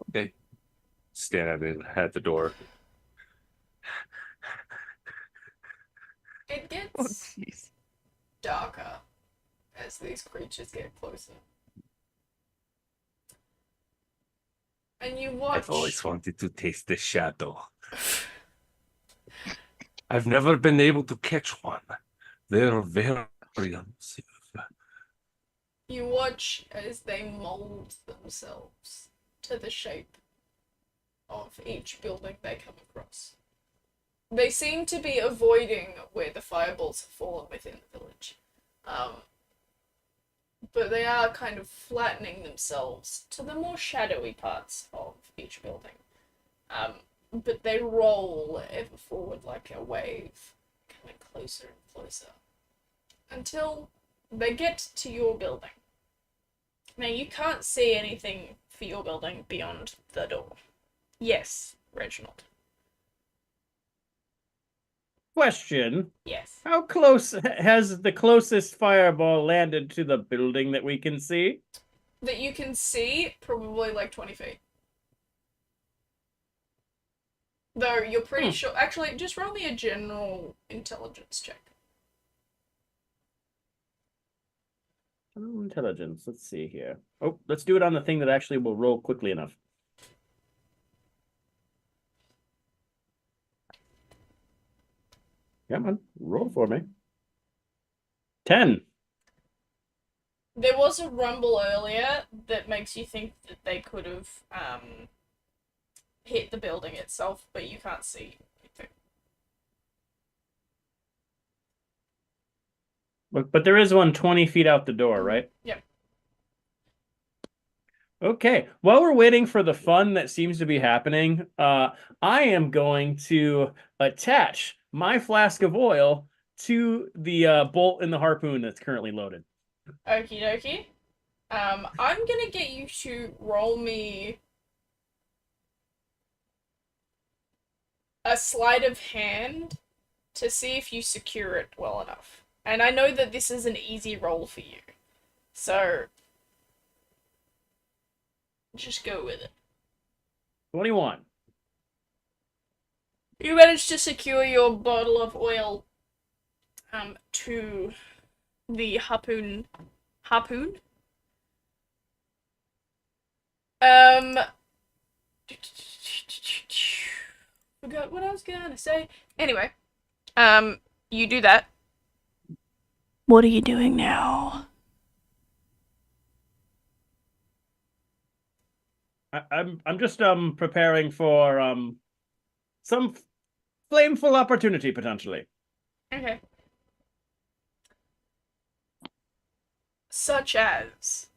Okay. Stand at the door. It Oh, gets jeez. darker as these creatures get closer. And you watch. I've always wanted to taste the shadow. I've never been able to catch one. They're very elusive. You watch as they mold themselves to the shape of each building they come across. They seem to be avoiding where the fireballs have fallen within the village. But they are kind of flattening themselves to the more shadowy parts of each building. But they roll ever forward like a wave, coming closer and closer, until they get to your building. Now, you can't see anything for your building beyond the door. Yes, Reginald. Question. Yes. How close has the closest fireball landed to the building that we can see? That you can see, probably like 20 feet. Though you're pretty sure. Actually, just roll me a general intelligence check. Intelligence. Let's see here. Oh, let's do it on the thing that actually will roll quickly enough. Come on, roll for me. 10. There was a rumble earlier that makes you think that they could have hit the building itself, but you can't see anything. But there is one 20 feet out the door, right? Yep. Okay. While we're waiting for the fun that seems to be happening, I am going to attach my flask of oil to the bolt in the harpoon that's currently loaded. Okie dokie. I'm gonna get you to roll me a sleight of hand to see if you secure it well enough. And I know that this is an easy roll for you. So just go with it. 21. You managed to secure your bottle of oil to the harpoon. Forgot what I was gonna say. Anyway, you do that. What are you doing now? I'm just preparing for some flameful opportunity potentially. Okay. Such as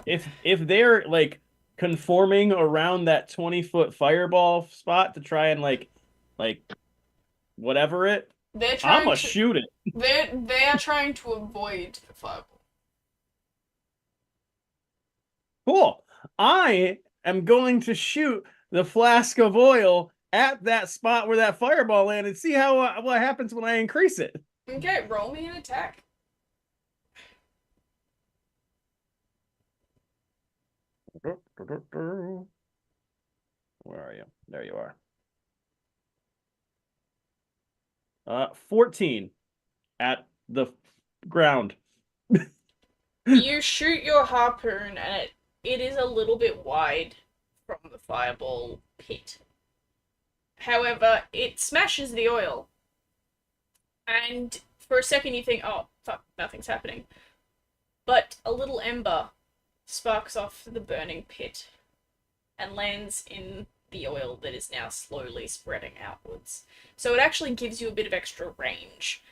If they're like conforming around that 20-foot fireball spot to try and like whatever it, they're I'm trying gonna to shoot it. they are trying to avoid the fireball. Cool. I am going to shoot the flask of oil at that spot where that fireball landed. See how what happens when I increase it. Okay, roll me an attack. Where are you? There you are. 14 at the ground. You shoot your harpoon, and it is a little bit wide from the fireball pit. However, it smashes the oil. And for a second you think, oh, fuck, nothing's happening. But a little ember sparks off the burning pit and lands in the oil that is now slowly spreading outwards. So it actually gives you a bit of extra range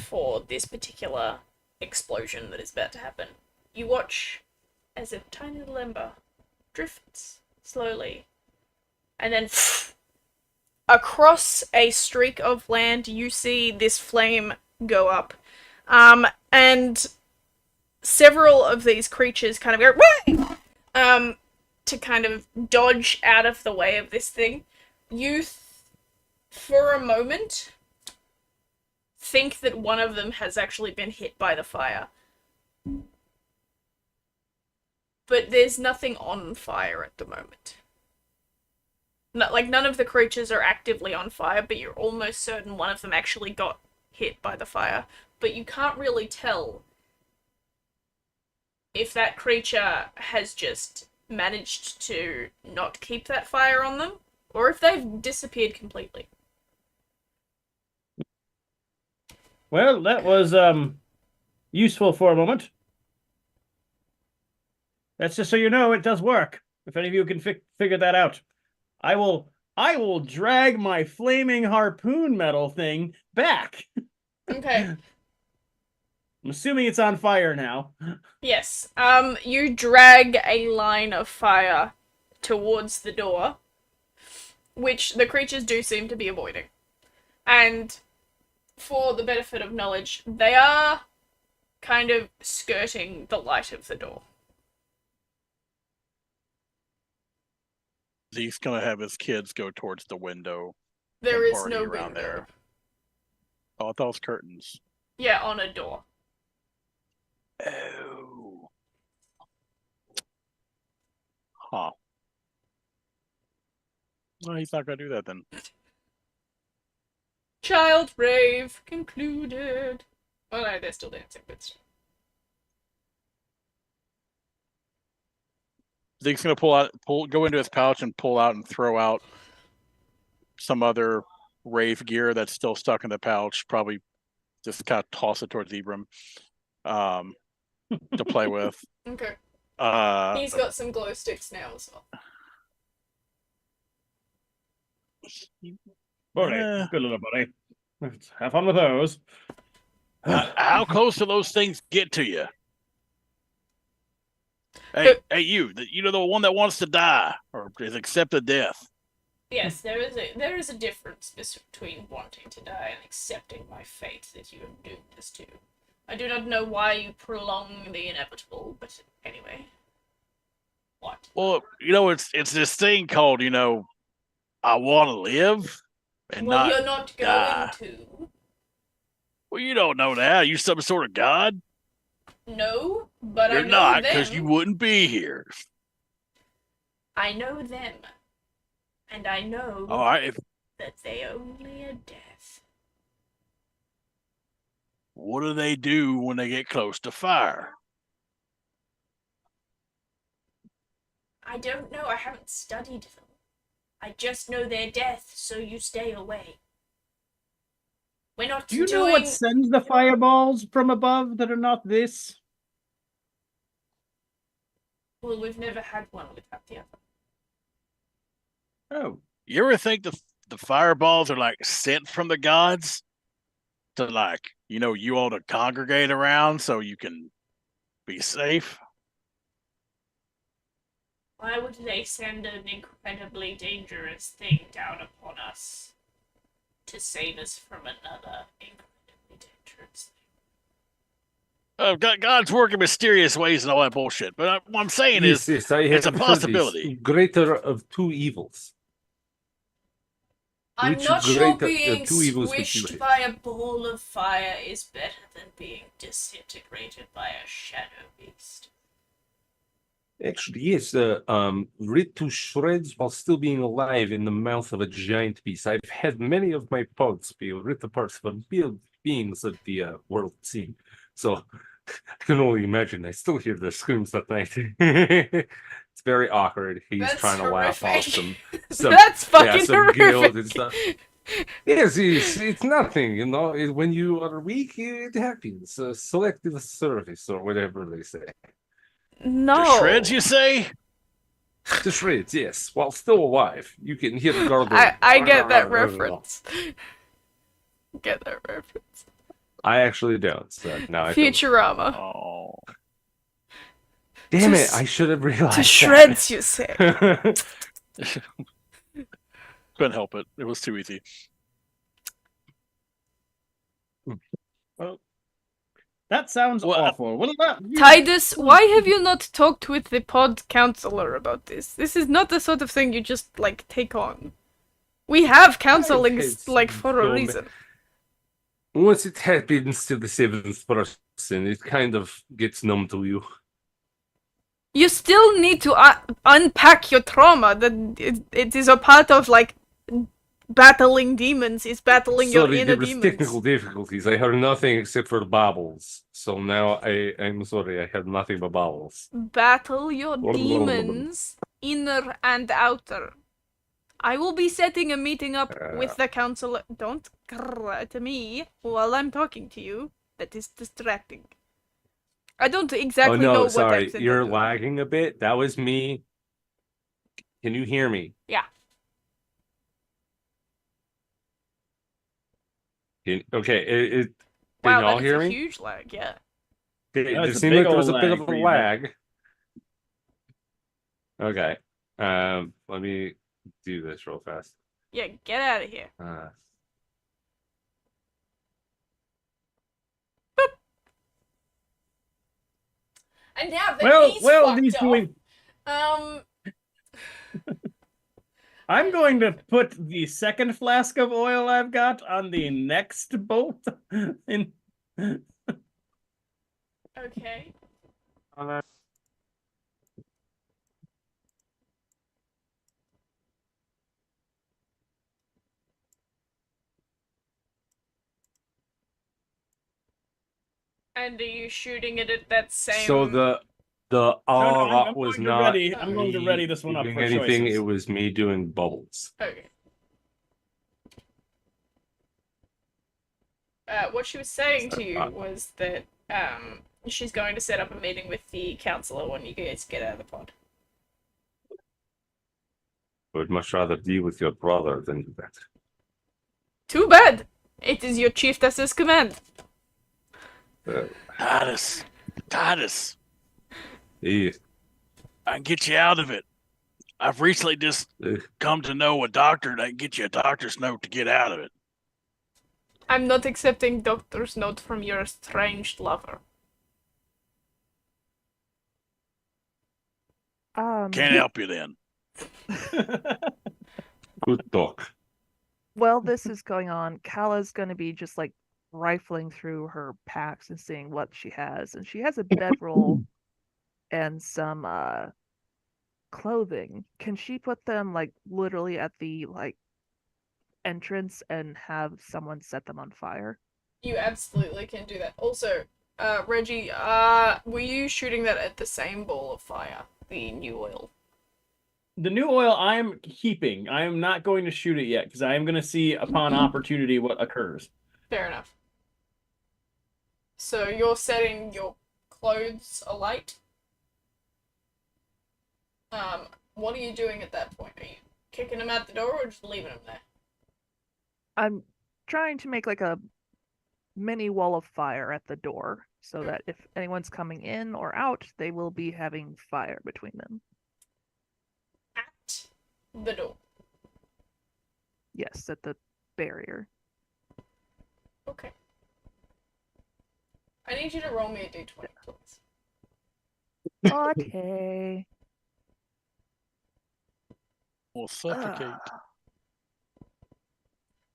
for this particular explosion that is about to happen. You watch as a tiny little ember drifts slowly, and then across a streak of land you see this flame go up, and several of these creatures kind of go "Way!" To kind of dodge out of the way of this thing. You for a moment think that one of them has actually been hit by the fire. But there's nothing on fire at the moment. None of the creatures are actively on fire, but you're almost certain one of them actually got hit by the fire. But you can't really tell if that creature has just managed to not keep that fire on them, or if they've disappeared completely. Well, that was useful for a moment. That's just so you know it does work. If any of you can figure that out, I will drag my flaming harpoon metal thing back. Okay. I'm assuming it's on fire now. Yes. You drag a line of fire towards the door, which the creatures do seem to be avoiding. And for the benefit of knowledge, they are kind of skirting the light of the door. He's gonna have his kids go towards the window. There and is party no around window. there. Oh, I thought it was curtains. Yeah, on a door. Oh. Huh. Well, he's not gonna do that then. Child rave concluded. Oh no, they're still dancing, but Zeke's gonna go into his pouch and pull out and throw out some other rave gear that's still stuck in the pouch. Probably just kind of toss it towards Ibram to play with. okay. Uh, He's got some glow sticks now as well. Buddy, good little buddy. Let's have fun with those. how close do those things get to you? Hey, you know the one that wants to die or has accepted death. Yes, there is a difference between wanting to die and accepting my fate that you have doomed us to. I do not know why you prolong the inevitable, but anyway. What? Well, it's this thing called, I want to live and Well, not you're not going die. to. Well, you don't know that. Are you some sort of god? No, but You're I know not, them. because you wouldn't be here. I know them. And I know All right. that they only a death. What do they do when they get close to fire? I don't know. I haven't studied them. I just know their death, so you stay away. We're not Do you doing... know what sends the fireballs from above that are not this? Well, we've never had one without the other. Oh. You ever think the fireballs are like sent from the gods to you all to congregate around so you can be safe? Why would they send an incredibly dangerous thing down upon us to save us from another incredibly dangerous thing? God's working mysterious ways and all that bullshit. But what I'm saying is, Yes, I it's a have heard this. possibility. Greater of two evils. I'm Which not sure greater- being two evils would you squished hate? by a ball of fire is better than being disintegrated by a shadow beast. Actually, yes, ripped to shreds while still being alive in the mouth of a giant beast. I've had many of my pods be ripped apart for beings of the world scene. So I can only imagine. I still hear the screams at night. It's very awkward. He's That's trying to laugh off horrific. some That's fucking some horrific. guilt and stuff. Yes, it's nothing, you know. When you are weak, it happens. Selective service or whatever they say. No. The shreds, you say? The shreds, yes. While still alive, you can hear the gargle. I get that reference. Get that reference. I actually don't. So now I don't. Futurama. Oh. Damn To it! I should have realized. To shreds, you say. that. Couldn't help it. It was too easy. Well, that sounds Well, awful. What about you? Titus, why have you not talked with the pod counselor about this? This is not the sort of thing you just, like, take on. We have counseling, It's like, for a so reason. Once it happens to the seventh person, it kind of gets numb to you. You still need to unpack your trauma. That it is a part of, like, battling demons. Is battling your Sorry, inner there was demons. technical difficulties. I heard nothing except for bubbles. So now I'm sorry, I had nothing but bubbles. Battle your demons, inner and outer. I will be setting a meeting up with the counselor. Don't grrr at me while I'm talking to you. That is distracting. I don't exactly oh no, know what sorry, accent you're I'm doing. lagging a bit. That was me. Can you hear me? Yeah. Okay, can Wow, y'all that hear is a me? huge lag. Yeah. It That's just a seemed big like there was a ol' bit lag of for a you, man. lag. Okay. Let me do this real fast. Yeah, get out of here. And now that he's these fucked doing. off, I'm going to put the second flask of oil I've got on the next boat. In okay. And are you shooting it at that same? So the No, I'm was going to not ready. I'm going to me ready this one up doing for anything. choices. It was me doing bubbles. Okay. What she was saying to you was that she's going to set up a meeting with the counselor when you guys get out of the pod. I would much rather deal with your brother than do that. Too bad. It is your chiefess's command. Titus, Yeah. I can get you out of it. I've recently just come to know a doctor that can get you a doctor's note to get out of it. I'm not accepting doctor's note from your estranged lover. Can't help you then. Good talk. While this is going on, Kala's going to be just like rifling through her packs and seeing what she has. And she has a bedroll and some clothing. Can she put them like literally at the like entrance and have someone set them on fire? You absolutely can do that. Also, Reggie, were you shooting that at the same ball of fire? The new oil? The new oil I'm keeping. I am not going to shoot it yet because I am going to see upon opportunity what occurs. Fair enough. So you're setting your clothes alight? What are you doing at that point? Are you kicking them out the door or just leaving them there? I'm trying to make like a mini wall of fire at the door so that if anyone's coming in or out, they will be having fire between them. At the door. Yes, at the barrier. Okay. I need you to roll me a d20, please. Okay. Will suffocate.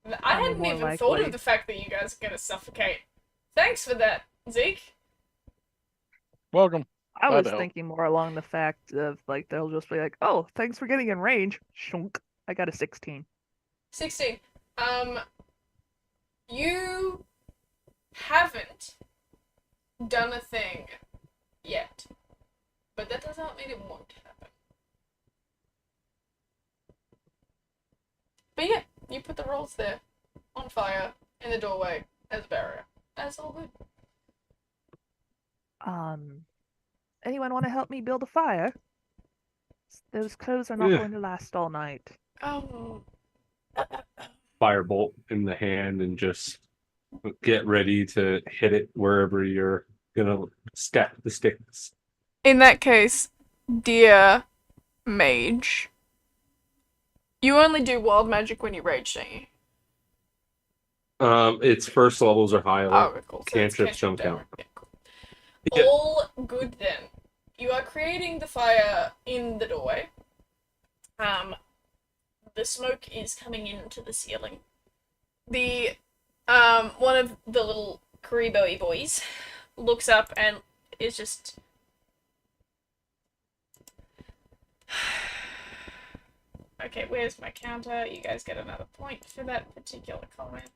I Probably hadn't more even thought likely. of the fact that you guys are gonna suffocate. Thanks for that, Zeke. Welcome. I Glad was to help. thinking more along the fact of like they'll just be like, "Oh, thanks for getting in range." Shunk. I got a 16. 16. You haven't done a thing yet. But that does not mean it won't happen. But yeah, you put the rolls there, on fire, in the doorway, as a barrier. That's all good. Anyone want to help me build a fire? Those clothes are not Yeah. going to last all night. Firebolt in the hand and just get ready to hit it wherever you're gonna stack the sticks. In that case, dear mage, you only do wild magic when you rage, don't you? Its first levels are high Oh, level. cool. So it's Cantrips don't cantrip count. damage. Yeah, cool. Yeah. All good then. You are creating the fire in the doorway. The smoke is coming into the ceiling. The one of the little Karibo boys looks up and is just okay, where's my counter? You guys get another point for that particular comment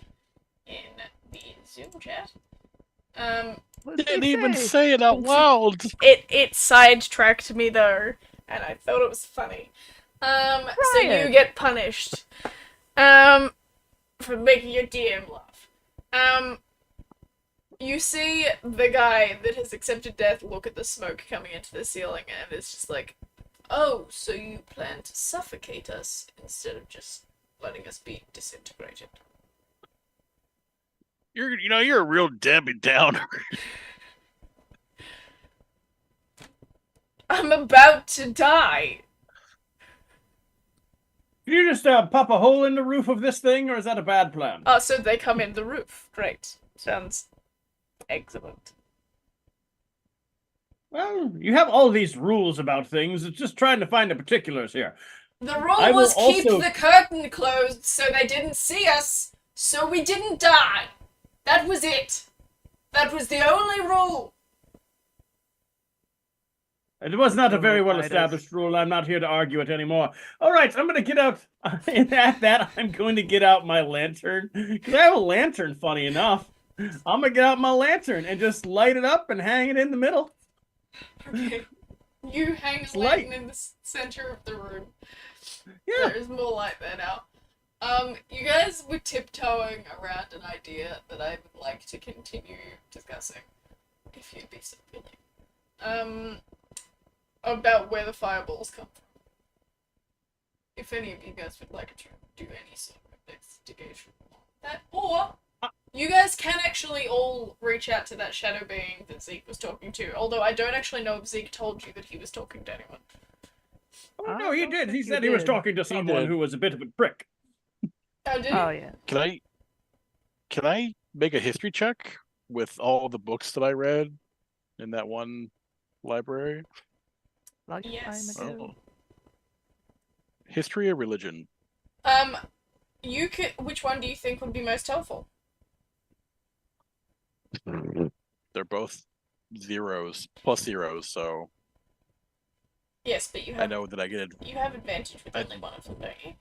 in the Zoom chat. What did Didn't they even say? say it out loud. It sidetracked me though, and I thought it was funny. So you Riot. get punished. For making your DM laugh. You see the guy that has accepted death look at the smoke coming into the ceiling, and it's just like, oh, so you plan to suffocate us instead of just letting us be disintegrated. You're a real Debbie Downer. I'm about to die. Can you just pop a hole in the roof of this thing, or is that a bad plan? Oh, so they come in the roof. Great. Sounds excellent. Well, you have all these rules about things. It's just trying to find the particulars here. The I rule will was keep also- the curtain closed so they didn't see us, so we didn't die. That was it. That was the only rule. It was not a Oh, very my well-established rule. I'm not here to argue it anymore. All right, I'm going to get out. And at that, I'm going to get out my lantern. Because I have a lantern, funny enough. I'm going to get out my lantern and just light it up and hang it in the middle. Okay. You hang It's a lantern light. in the center of the room. Yeah. There's more light there now. You guys were tiptoeing around an idea that I would like to continue discussing, if you'd be so willing. About where the fireballs come from. If any of you guys would like to do any sort of investigation on that, or you guys can actually all reach out to that shadow being that Zeke was talking to, although I don't actually know if Zeke told you that he was talking to anyone. Oh, I no, he don't did. think He he said he was did. talking to someone did. who was a bit of a prick. Oh, did he? Oh yeah. Can I make a history check with all the books that I read in that one library? Lifetime Yes. ago. History or religion? You could. Which one do you think would be most helpful? They're both zeros, plus zeros, so Yes, but you I have know that I get you have advantage with I- only one of them, don't you?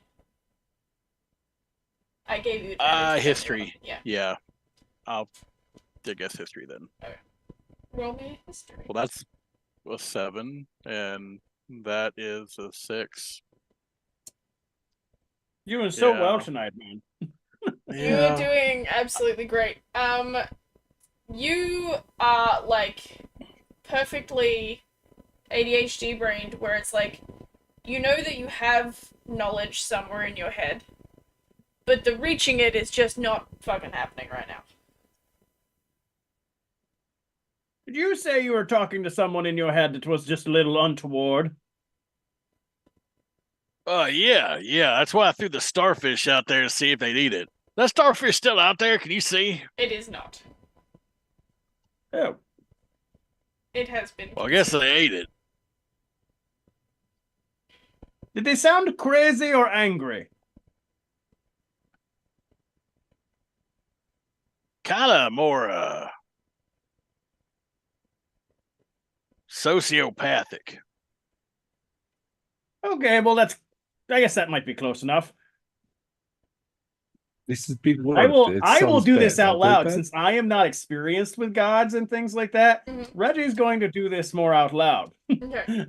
I gave you advantage. with only one history. of them. Yeah. Yeah. I'll guess history then. Roll me a history. Well, that's a 7, and that is a 6. You're doing so Yeah. well tonight, man. You are doing absolutely great. You are like perfectly ADHD brained, where it's like you know that you have knowledge somewhere in your head, but the reaching it is just not fucking happening right now. Did you say you were talking to someone in your head that was just a little untoward? Yeah. That's why I threw the starfish out there to see if they'd eat it. That starfish still out there? Can you see? It is not. Oh. It has been. Well, I guess they ate it. Did they sound crazy or angry? Kind of more sociopathic. Okay, well, I guess that might be close enough. This is big word. I will do this out loud bad. since I am not experienced with gods and things like that. Mhm. Reggie's going to do this more out loud. Okay.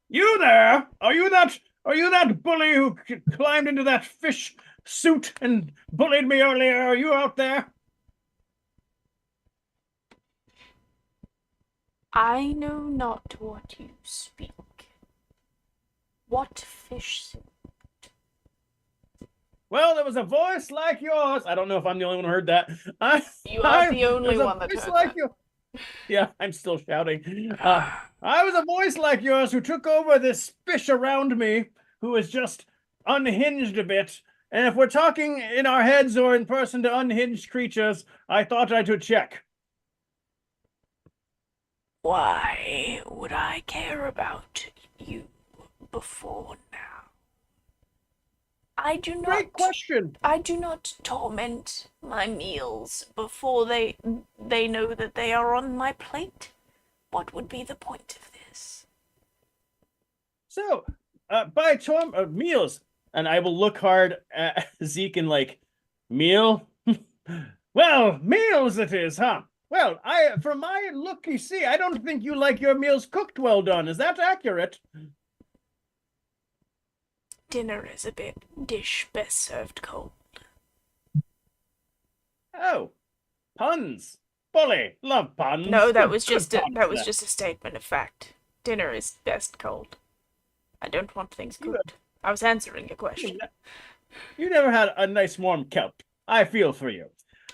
You there? Are you that bully who climbed into that fish suit and bullied me earlier? Are you out there? I know not what you speak. What fish soup? Well, there was a voice like yours. I don't know if I'm the only one who heard that. You are the only one that voice heard like that. you. Yeah, I'm still shouting. I was a voice like yours who took over this fish around me, who is just unhinged a bit. And if we're talking in our heads or in person to unhinged creatures, I thought I would check. Why would I care about you before now? I do not. Great question. I do not torment my meals before they know that they are on my plate. What would be the point of this? So, by meals, and I will look hard at Zeke and like, meal? Well, meals it is, huh? Well, from my look, you see, I don't think you like your meals cooked well done. Is that accurate? Dinner is a dish best served cold. Oh, puns. Bully, love puns. No, that was Good just a puns, just a statement of fact. Dinner is best cold. I don't want things cooked. I was answering a question. You never had a nice warm kelp. I feel for you.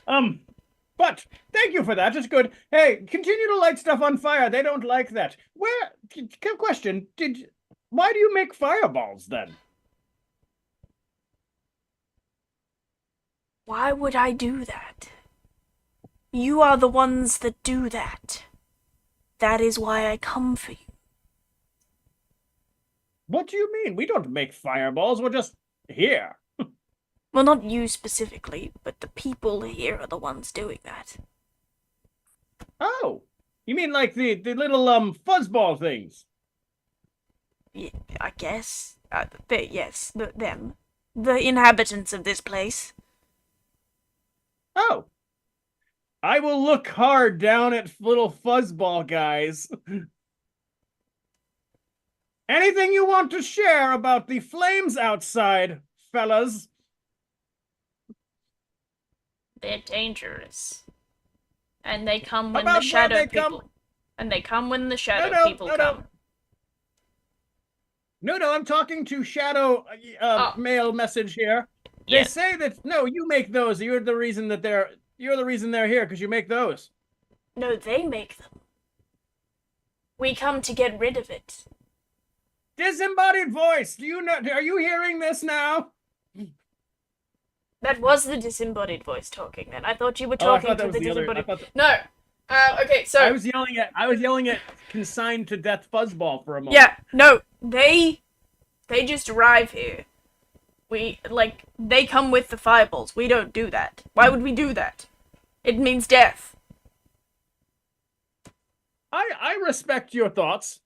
But thank you for that. It's good. Hey, continue to light stuff on fire. They don't like that. Question, why do you make fireballs then? Why would I do that? You are the ones that do that. That is why I come for you. What do you mean? We don't make fireballs. We're just here. Well, not you specifically, but the people here are the ones doing that. Oh, you mean like the little fuzzball things? Yeah, I guess. Them. The inhabitants of this place. Oh. I will look hard down at little fuzzball guys. Anything you want to share about the flames outside, fellas? They're dangerous. And they come when About the when shadow they people. come? And they come when the shadow No, people come. No, I'm talking to Shadow mail message here. They Yes. say that no, you make those. You're the reason they're here because you make those. No, they make them. We come to get rid of it. Disembodied voice. Do you know? Are you hearing this now? That was the disembodied voice talking then. I thought you were talking to the disembodied. No. Okay, so I was yelling at consigned to death fuzzball for a moment. yeah, no, they just arrive here. They come with the fireballs. We don't do that. Why would we do that? It means death. I respect your thoughts.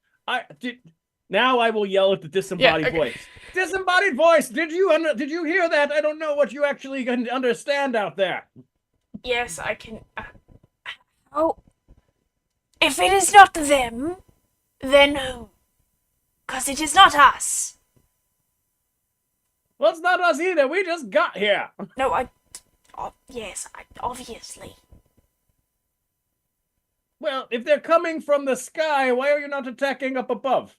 Now I will yell at the disembodied voice. Disembodied voice, did you hear that? I don't know what you actually can understand out there. Yes, I can. Oh, if it is not them, then who? 'Cause it is not us. Well, it's not us either. We just got here. No, obviously. Well, if they're coming from the sky, why are you not attacking up above?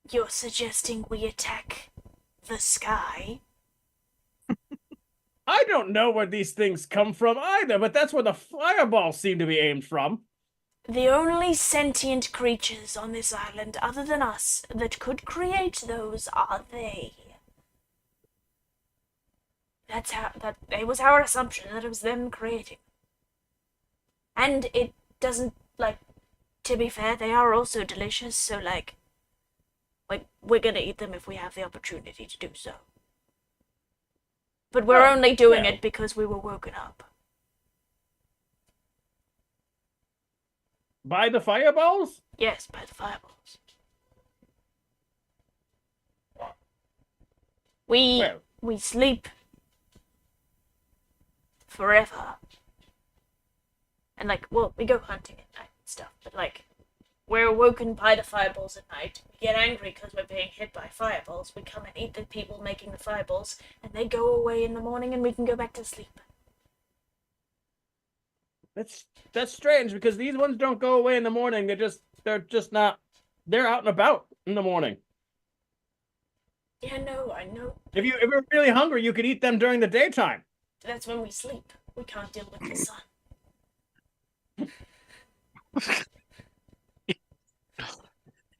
You're suggesting we attack the sky? I don't know where these things come from either, but that's where the fireballs seem to be aimed from. The only sentient creatures on this island other than us that could create those are they. It was our assumption that it was them creating. And it doesn't, to be fair, they are also delicious, so we're gonna eat them if we have the opportunity to do so. But we're only doing it because we were woken up. By the fireballs? Yes, by the fireballs. we sleep forever. And like, well, we go hunting at night and stuff, but like, we're awoken by the fireballs at night. We get angry because we're being hit by fireballs. We come and eat the people making the fireballs, and they go away in the morning, and we can go back to sleep. That's strange because these ones don't go away in the morning. They're just not. They're out and about in the morning. Yeah, no, I know. If you're really hungry, you could eat them during the daytime. That's when we sleep. We can't deal with the sun.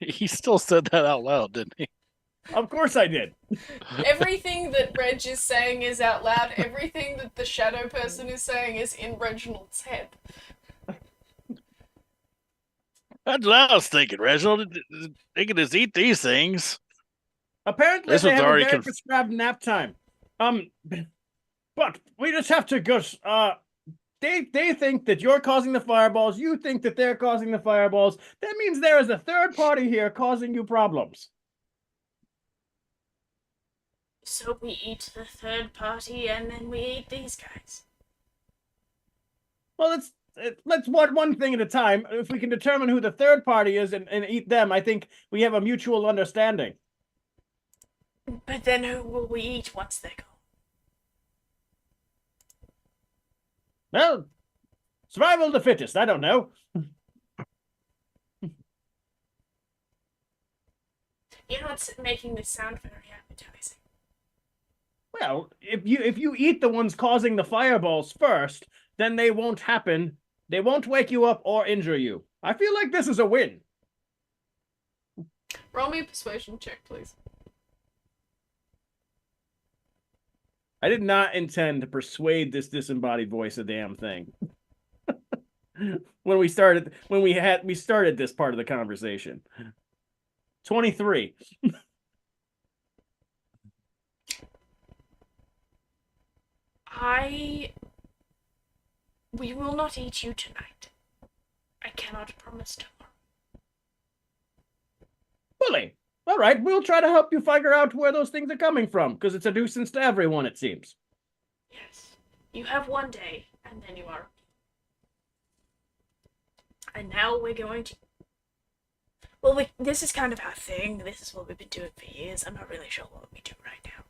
He still said that out loud, didn't he? Of course I did. Everything that Reg is saying is out loud. Everything that the shadow person is saying is in Reginald's head. That's what I was thinking, Reginald. They can just eat these things. Apparently, This they one's have a already very prescribed nap time. But we just have to go. They think that you're causing the fireballs. You think that they're causing the fireballs. That means there is a third party here causing you problems. So we eat the third party, and then we eat these guys. Well, let's one thing at a time. If we can determine who the third party is and eat them, I think we have a mutual understanding. But then who will we eat once they're gone? Well, survival of the fittest. I don't know. You know what's making this sound very appetizing? Well, if you eat the ones causing the fireballs first, then they won't happen. They won't wake you up or injure you. I feel like this is a win. Roll me a persuasion check, please. I did not intend to persuade this disembodied voice a damn thing. We started this part of the conversation. 23. We will not eat you tonight. I cannot promise tomorrow. Bully. All right, we'll try to help you figure out where those things are coming from, because it's a nuisance to everyone, it seems. Yes. You have one day, and then you are. And now we're going to... Well, this is kind of our thing. This is what we've been doing for years. I'm not really sure what we do right now.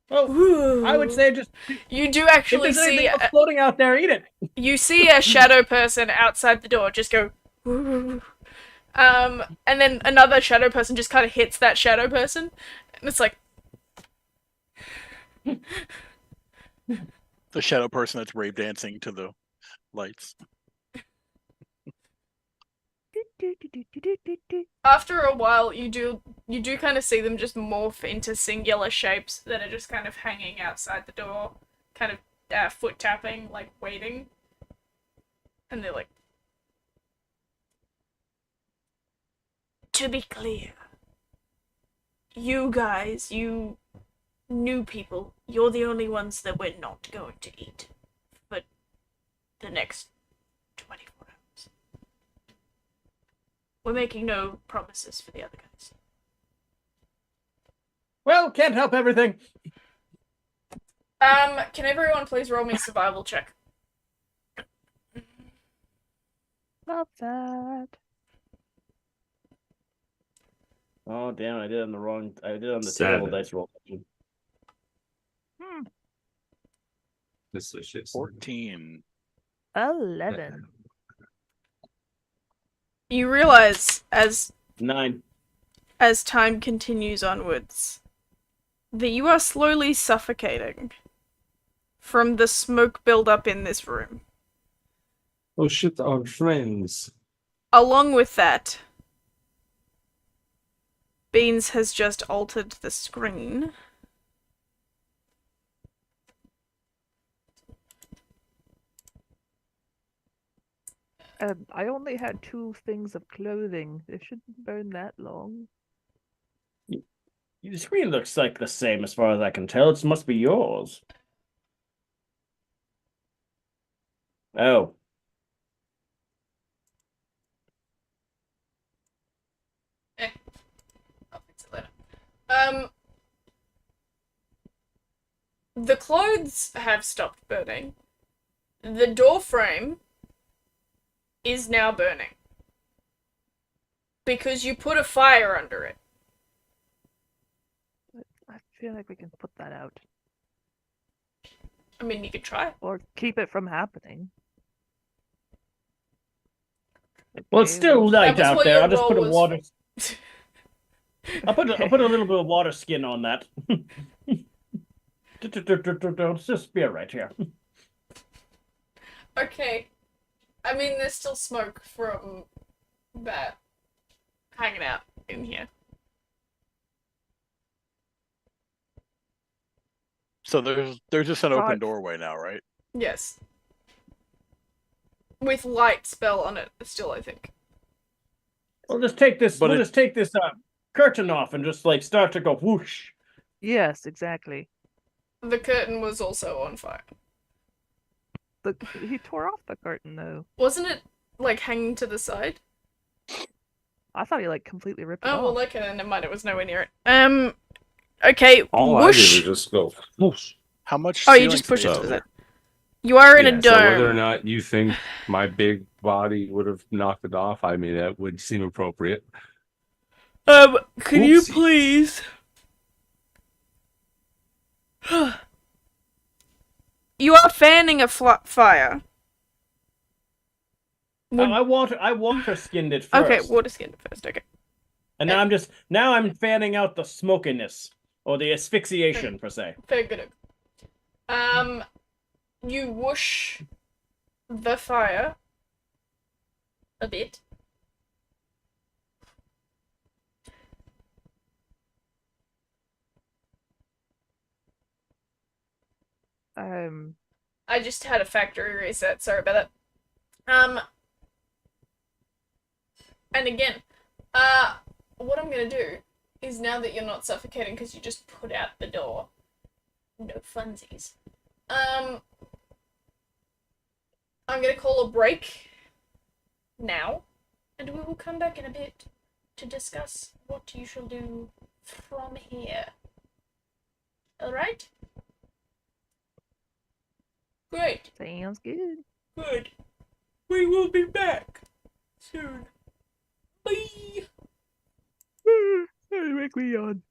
Well, Ooh. I would say just... You do actually if there's see... anything floating out there, eat it. You see a shadow person outside the door just go... Ooh. And then another shadow person just kind of hits that shadow person. And it's like... The shadow person that's brave dancing to the lights. After a while, you do kind of see them just morph into singular shapes that are just kind of hanging outside the door, kind of foot tapping, like waiting. And they're like... To be clear, you guys, you new people, you're the only ones that we're not going to eat for the next 24 hours. We're making no promises for the other guys. Well, can't help everything. Can everyone please roll me a survival check? Love that. Oh, damn, I did on the wrong... I did on the 7. terrible dice roll. This is shit. 14. 11. You realize, as 9. time continues onwards, that you are slowly suffocating from the smoke buildup in this room. Oh shit, our friends. Along with that, Beans has just altered the screen. I only had 2 things of clothing. It shouldn't burn that long. The screen looks like the same as far as I can tell. It must be yours. Oh. I'll fix it later. The clothes have stopped burning. The door frame is now burning. Because you put a fire under it. I feel like we can put that out. I mean, you could try. Or keep it from happening. Well, it's still light That was out what there. your I'll just put a role was water. I'll put Okay. a little bit of water skin on that. Let's just be right here. Okay. I mean, there's still smoke from that hanging out in here. So there's just an Right. open doorway now, right? Yes. With light spell on it still, I think. We'll just take this. But We'll it- just take this curtain off and just like start to go whoosh. Yes, exactly. The curtain was also on fire. He tore off the curtain though. Wasn't it, like, hanging to the side? I thought he like completely ripped it Oh, off. well, okay, never mind, it was nowhere near it. Okay, All whoosh! I did was just go whoosh. How much? Oh, you ceiling just pushed it space to is the there? side. You are in a Yeah, dome. so whether or not you think my big body would have knocked it off, I mean, that would seem appropriate. Could you Oopsie. please... You are fanning a fire. Would- I water skinned it first. Okay, water skinned first, okay. And now I'm fanning out the smokiness or the asphyxiation per se. Very good. You whoosh the fire a bit. I just had a factory reset, sorry about that. And again, what I'm gonna do is now that you're not suffocating because you just put out the door, no funsies. I'm gonna call a break now, and we will come back in a bit to discuss what you shall do from here. Alright? Great. Sounds good. Good. We will be back soon. Bye. Make me yawn.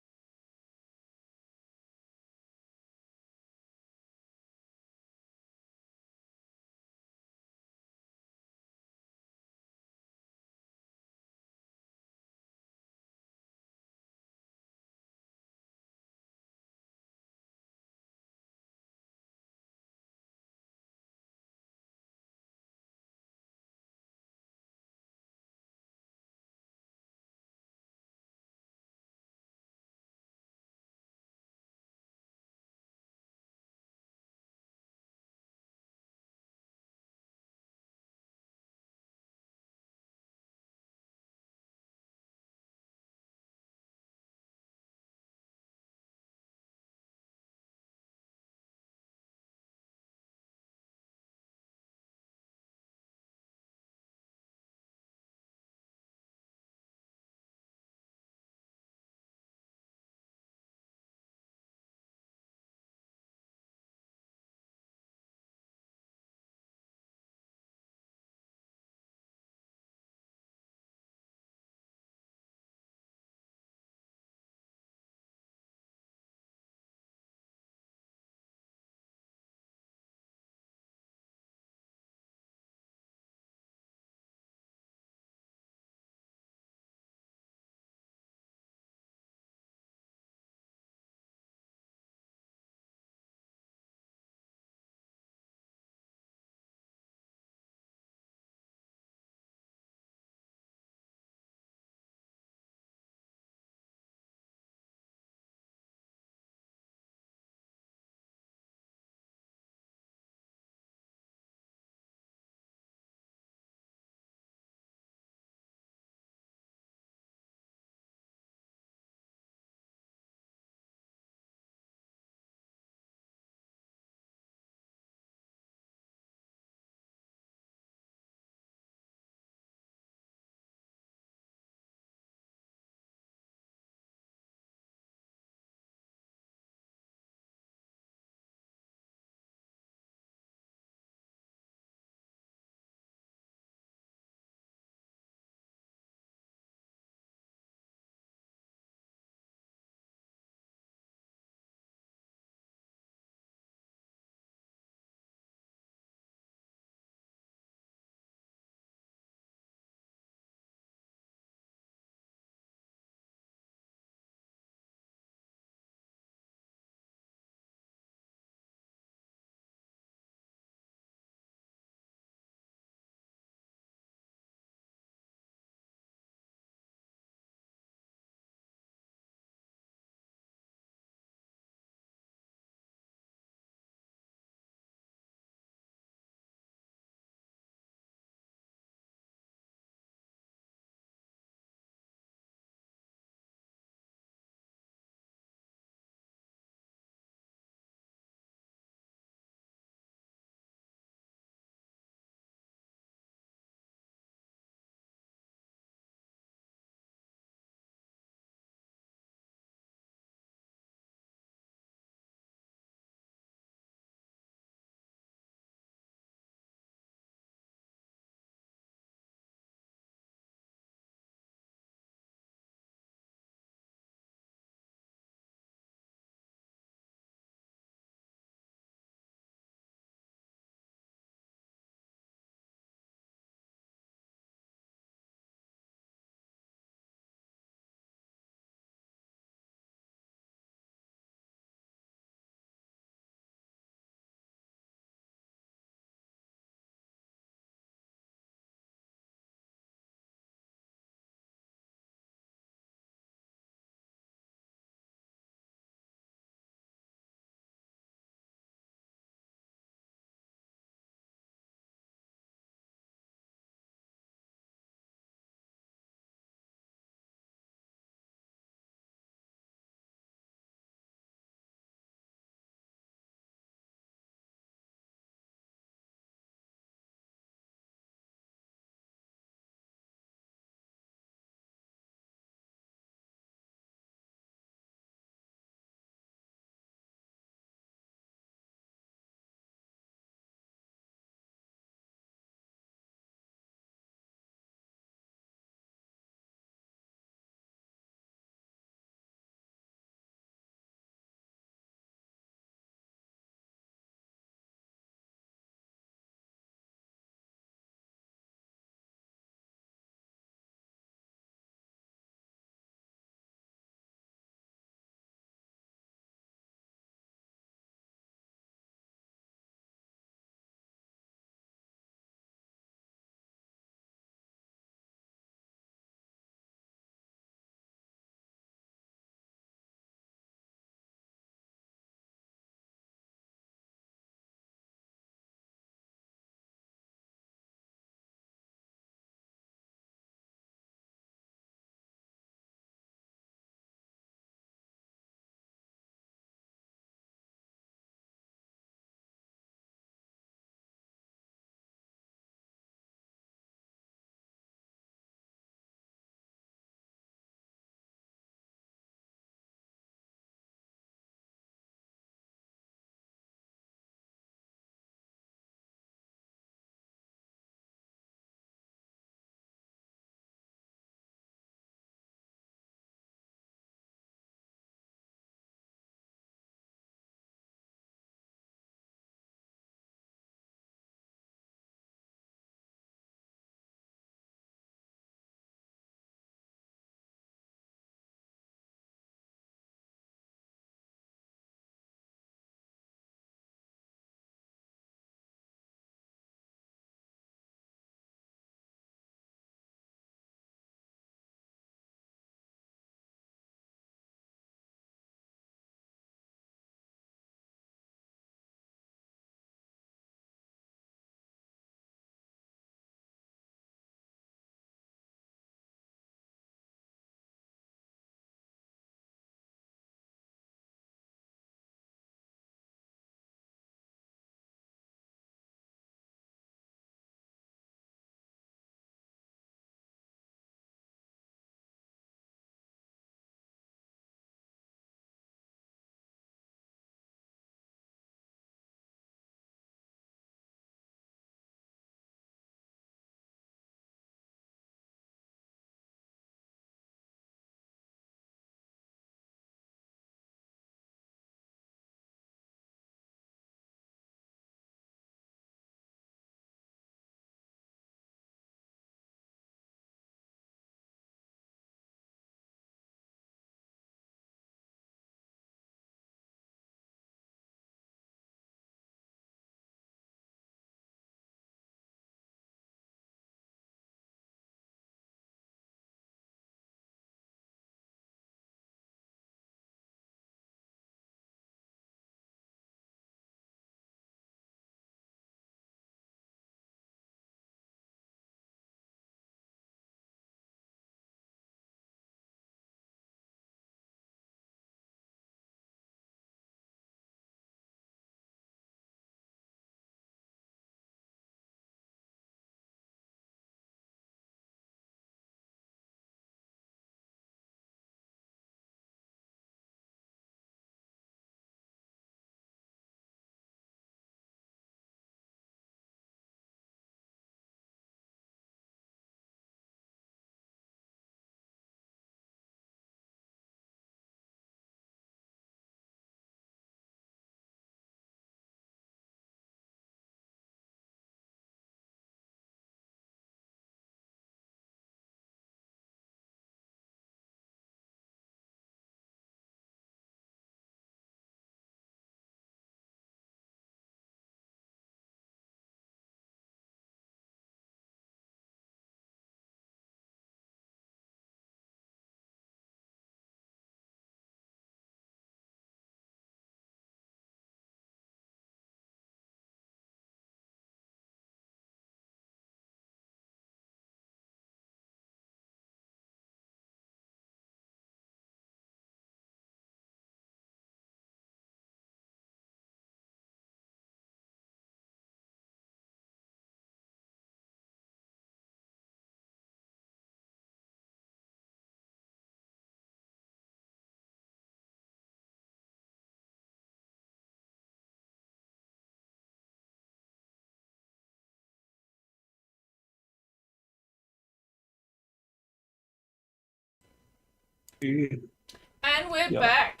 And we're Yeah. back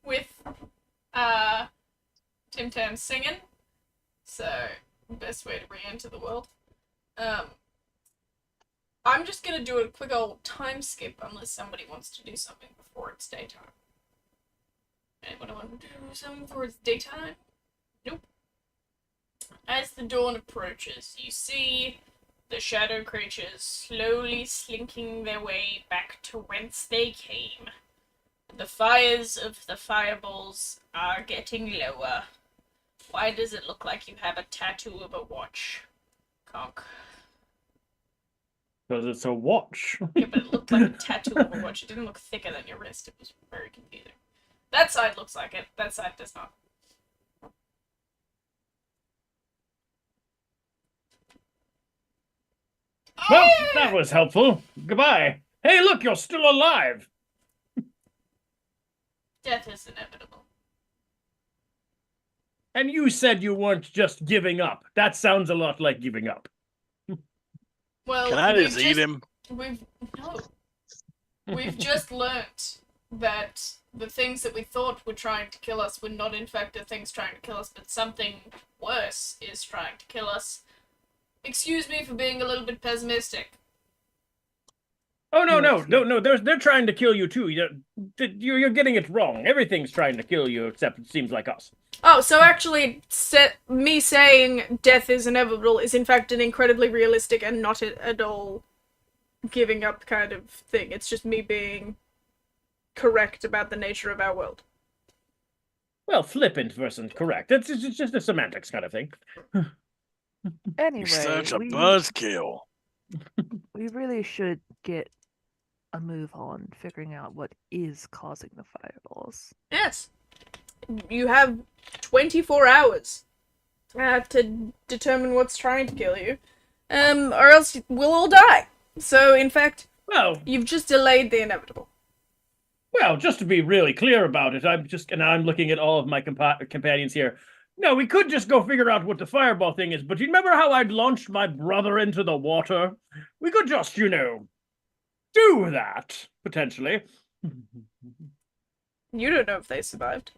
with Tim Tam singing. So, best way to re-enter the world. I'm just gonna do a quick old time skip unless somebody wants to do something before it's daytime. Anyone want to do something before it's daytime? Nope. As the dawn approaches, you see the shadow creatures slowly slinking their way back to whence they came. The fires of the fireballs are getting lower. Why does it look like you have a tattoo of a watch, Conk? Because it's a watch. Yeah, but it looked like a tattoo of a watch. It didn't look thicker than your wrist. It was very confusing. That side looks like it. That side does not. Well, Oh, yeah! that was helpful. Goodbye. Hey, look, you're still alive. Death is inevitable. And you said you weren't just giving up. That sounds a lot like giving up. Well, Can I we've just eat him? We've just learnt that the things that we thought were trying to kill us were not in fact the things trying to kill us, but something worse is trying to kill us. Excuse me for being a little bit pessimistic. Oh no, Yes, no! They're trying to kill you too. You're getting it wrong. Everything's trying to kill you, except it seems like us. Oh, so actually, me saying death is inevitable is in fact an incredibly realistic and not at all giving up kind of thing. It's just me being correct about the nature of our world. Well, flippant versus correct. It's just a semantics kind of thing. Anyway, You're such a we buzzkill. really should get a move on figuring out what is causing the fireballs. Yes. You have 24 hours to determine what's trying to kill you, or else we'll all die. So, in fact, Well, you've just delayed the inevitable. just to be really clear about it, I'm looking at all of my companions here. No, we could just go figure out what the fireball thing is, but you remember how I'd launched my brother into the water? We could just, do that, potentially. You don't know if they survived.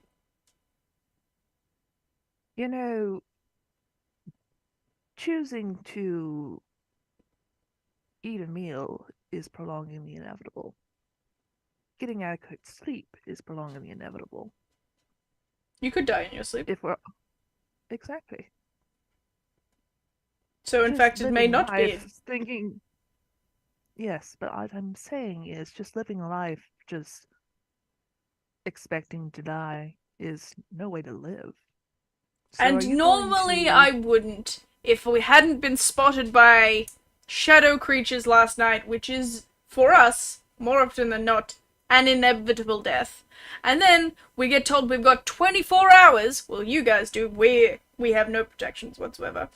You know, choosing to eat a meal is prolonging the inevitable. Getting adequate sleep is prolonging the inevitable. You could die in your sleep. If we're exactly. So, in Just fact, it may living not be. life Thinking. Yes, but what I'm saying is just living life, just expecting to die, is no way to live. So are And you going normally to- I wouldn't, if we hadn't been spotted by shadow creatures last night, which is, for us, more often than not, an inevitable death. And then we get told we've got 24 hours, well, you guys do, we have no protections whatsoever,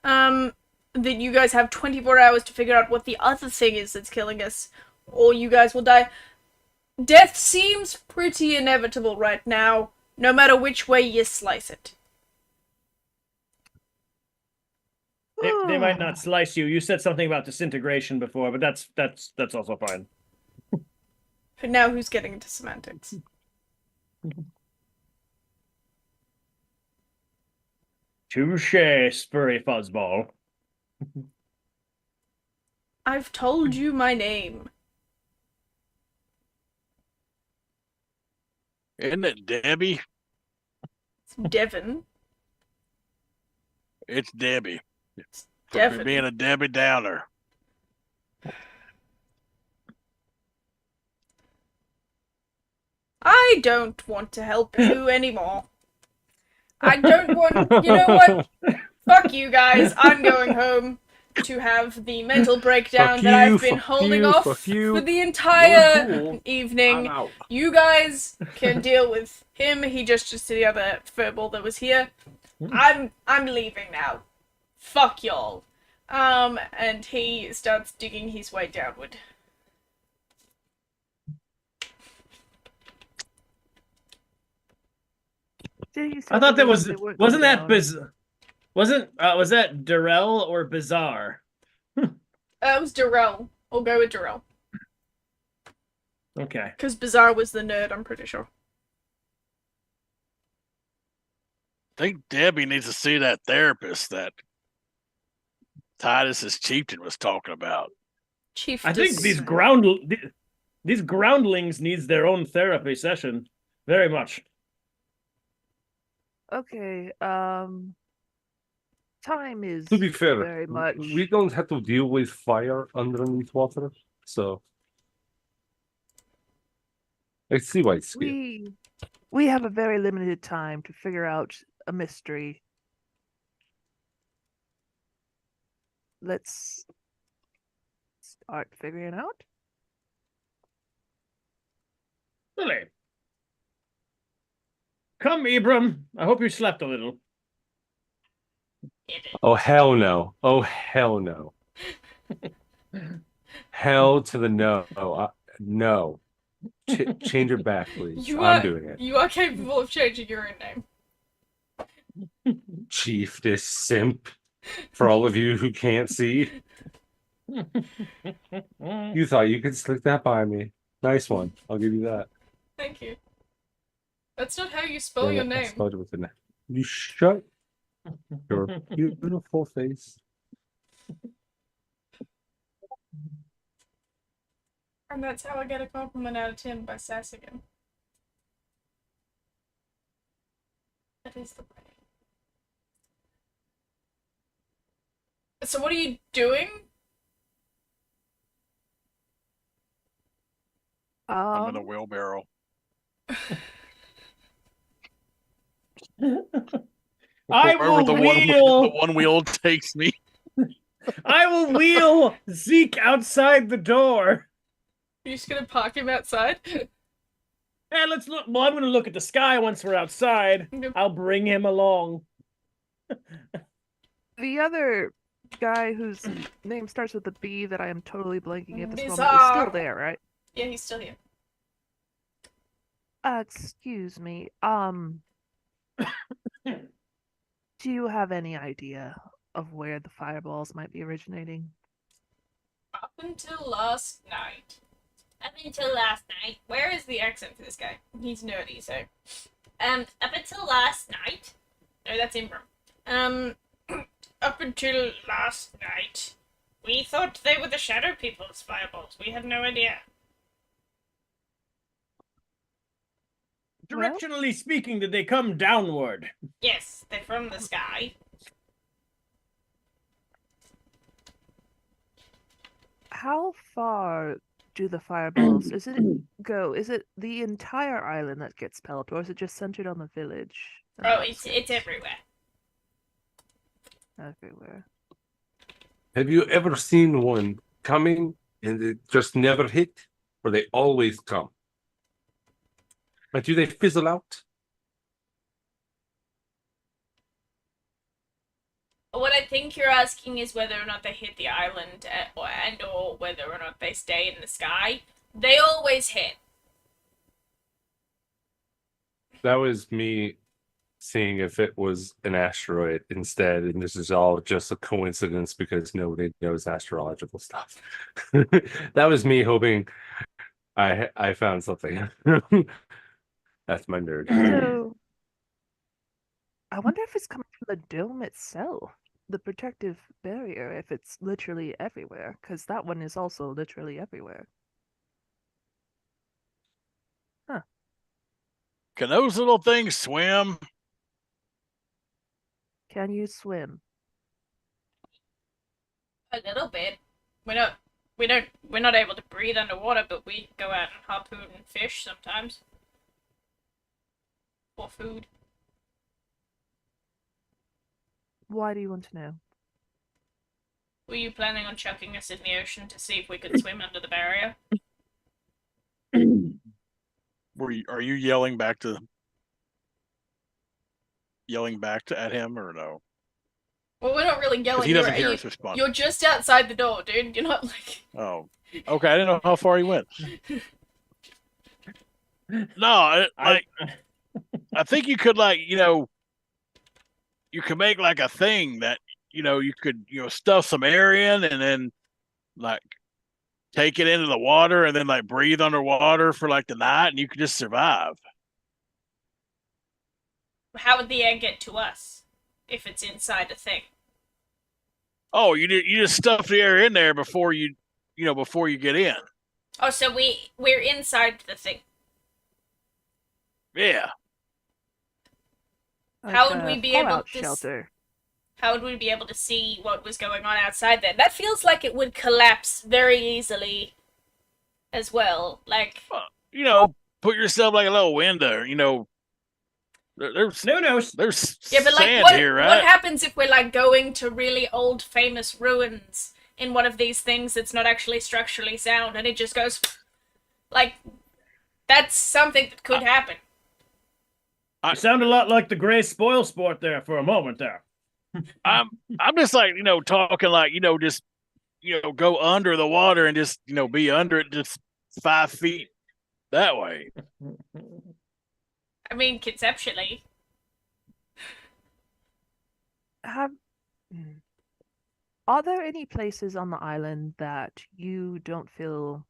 that you guys have 24 hours to figure out what the other thing is that's killing us, or you guys will die. Death seems pretty inevitable right now, no matter which way you slice it. They might not slice you. You said something about disintegration before, but that's also fine. But now who's getting into semantics? Touche, Spurry Fuzzball. I've told you my name. Isn't it Debbie? It's Devon. It's Debbie. For Devon. being a Debbie Downer. I don't want to help you anymore. I don't want... You know what? Fuck you guys. I'm going home to have the mental breakdown Fuck that I've you, been fuck holding you, off fuck you. for the entire You're cool. evening. I'm out. You guys can deal with him. He just the other furball that was here. I'm leaving now. Fuck y'all. And he starts digging his way downward. I thought that was wasn't that was that Darrell or Bizarre? It was Darrell. We'll go with Darrell. Okay. Because Bizarre was the nerd, I'm pretty sure. I think Debbie needs to see that therapist that Titus's chieftain was talking about. Chief. I think these Dis- these groundlings needs their own therapy session. Very much. Okay, time is To be fair, very much. we don't have to deal with fire underneath water, so I see why it's scary. We have a very limited time to figure out a mystery. Let's start figuring out. Really? Come, Ibram. I hope you slept a little. Oh hell no! Oh hell no! Hell to the no! No! Change it back, please. I'm doing it. You are capable of changing your own name. Chief, this simp. For all of you who can't see, you thought you could slick that by me. Nice one. I'll give you that. Thank you. That's not how you spell Damn your it, I name. spelled it with an. You shut your beautiful face. And that's how I get a compliment out of Tim, by sassing him. That is the way. So what are you doing? I'm in a wheelbarrow. I will wheel. The one wheel takes me. I will wheel Zeke outside the door. You're just gonna park him outside? And let's look. Well, I'm going to look at the sky once we're outside. I'll bring him along. The other guy whose name starts with a B that I am totally blanking at this moment is Bizarre. still there, right? Yeah, he's still here. Excuse me. Do you have any idea of where the fireballs might be originating? Up until last night. Up until last night. Where is the accent for this guy? He's nerdy, so. Up until last night. No, that's Ingram. Up until last night. We thought they were the Shadow People's fireballs. We had no idea. Directionally speaking, did they come downward? Yes, they're from the sky. How far do the fireballs go? Is it the entire island that gets pelted, or is it just centered on the village? Oh, it's everywhere. Everywhere. Have you ever seen one coming and it just never hit? Or they always come? But do they fizzle out? What I think you're asking is whether or not they hit the island or whether or not they stay in the sky. They always hit. That was me seeing if it was an asteroid instead, and this is all just a coincidence because nobody knows astrological stuff. That was me hoping I found something. That's my nerd. So, I wonder if it's coming from the dome itself, the protective barrier, if it's literally everywhere, because that one is also literally everywhere. Can those little things swim? Can you swim? A little bit. We're not able to breathe underwater, but we go out and harpoon and fish sometimes. For food. Why do you want to know? Were you planning on chucking us in the ocean to see if we could swim under the barrier? Are you yelling back at him or no? Well, we're not really yelling. He doesn't hear us respond. You're just outside the door, dude. You're not like. Oh, okay. I didn't know how far he went. No, I think you could you could make like a thing that you could stuff some air in and then like take it into the water and then like breathe underwater for like the night, and you can just survive. How would the air get to us if it's inside a thing? Oh, you just stuff the air in there before you get in. Oh, so we're inside the thing. Yeah. How Like would we a be able fallout to shelter? How would we be able to see what was going on outside then? That feels like it would collapse very easily as well. Like, Put yourself like a little window. There's No. there's yeah, but like, sand what here, right? what happens if we're like going to really old famous ruins in one of these things that's not actually structurally sound and it just goes like that's something that could happen. You sound a lot like the gray spoil sport there for a moment there. I'm just like talking like just go under the water and just be under it just 5 feet that way. I mean, conceptually. Are there any places on the island that you don't feel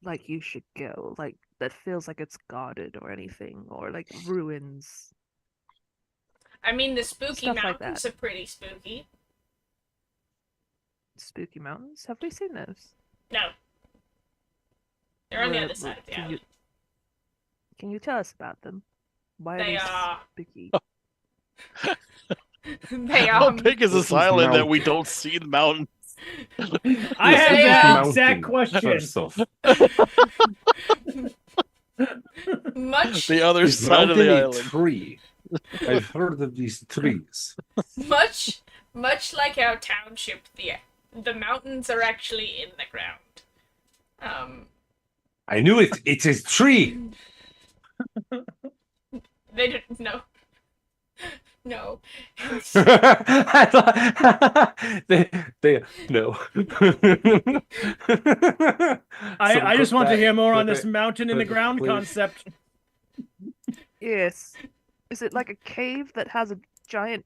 like you should go? Like that feels like it's guarded or anything, or like ruins? I mean, the spooky Stuff like mountains that. are pretty spooky. Spooky mountains? Have we seen those? No. They're on the Where- other side of the can island. Can you tell us about them? Why are They they are- spooky? They How big is this What is island that mountain? we don't see the mountain? I have They that are- exact question. First off, much The other is side of mountain the a island. tree? I've heard of these trees. much like our township, the mountains are actually in the ground. I knew it. It's a tree. They didn't know. No. I thought they no. I just want to hear more on this Okay. mountain in the ground Please. concept. Yes. Is it like a cave that has a giant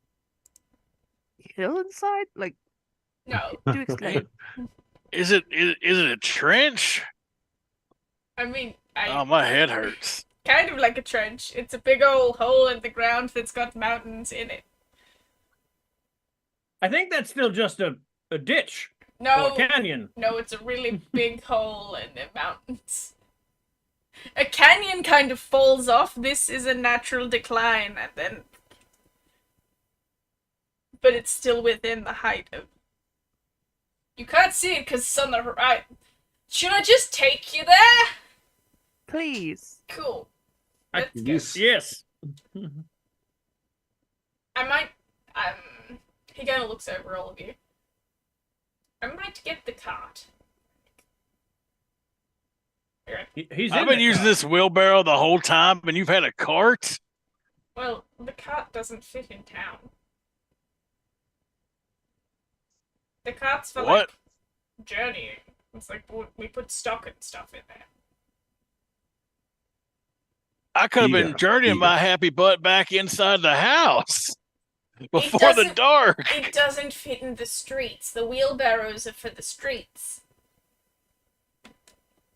hill inside? Like, No. do explain. Is it a trench? I mean, Oh, my head hurts. kind of like a trench. It's a big old hole in the ground that's got mountains in it. I think that's still just a ditch or No, a canyon. no, it's a really big hole in the mountains. A canyon kind of falls off. This is a natural decline, and then, but it's still within the height of. You can't see it because it's on the right. Should I just take you there? Please. Cool. I- Let's go. Yes. Yes. I might. He kind of looks over all of you. I might get the cart. He's I've in been the using car. this wheelbarrow the whole time, and you've had a cart? Well, the cart doesn't fit in town. The cart's for What? like journeying. It's like we put stock and stuff in there. I could have been Peter, journeying Peter. my happy butt back inside the house before the doesn't- dark. It doesn't fit in the streets. The wheelbarrows are for the streets.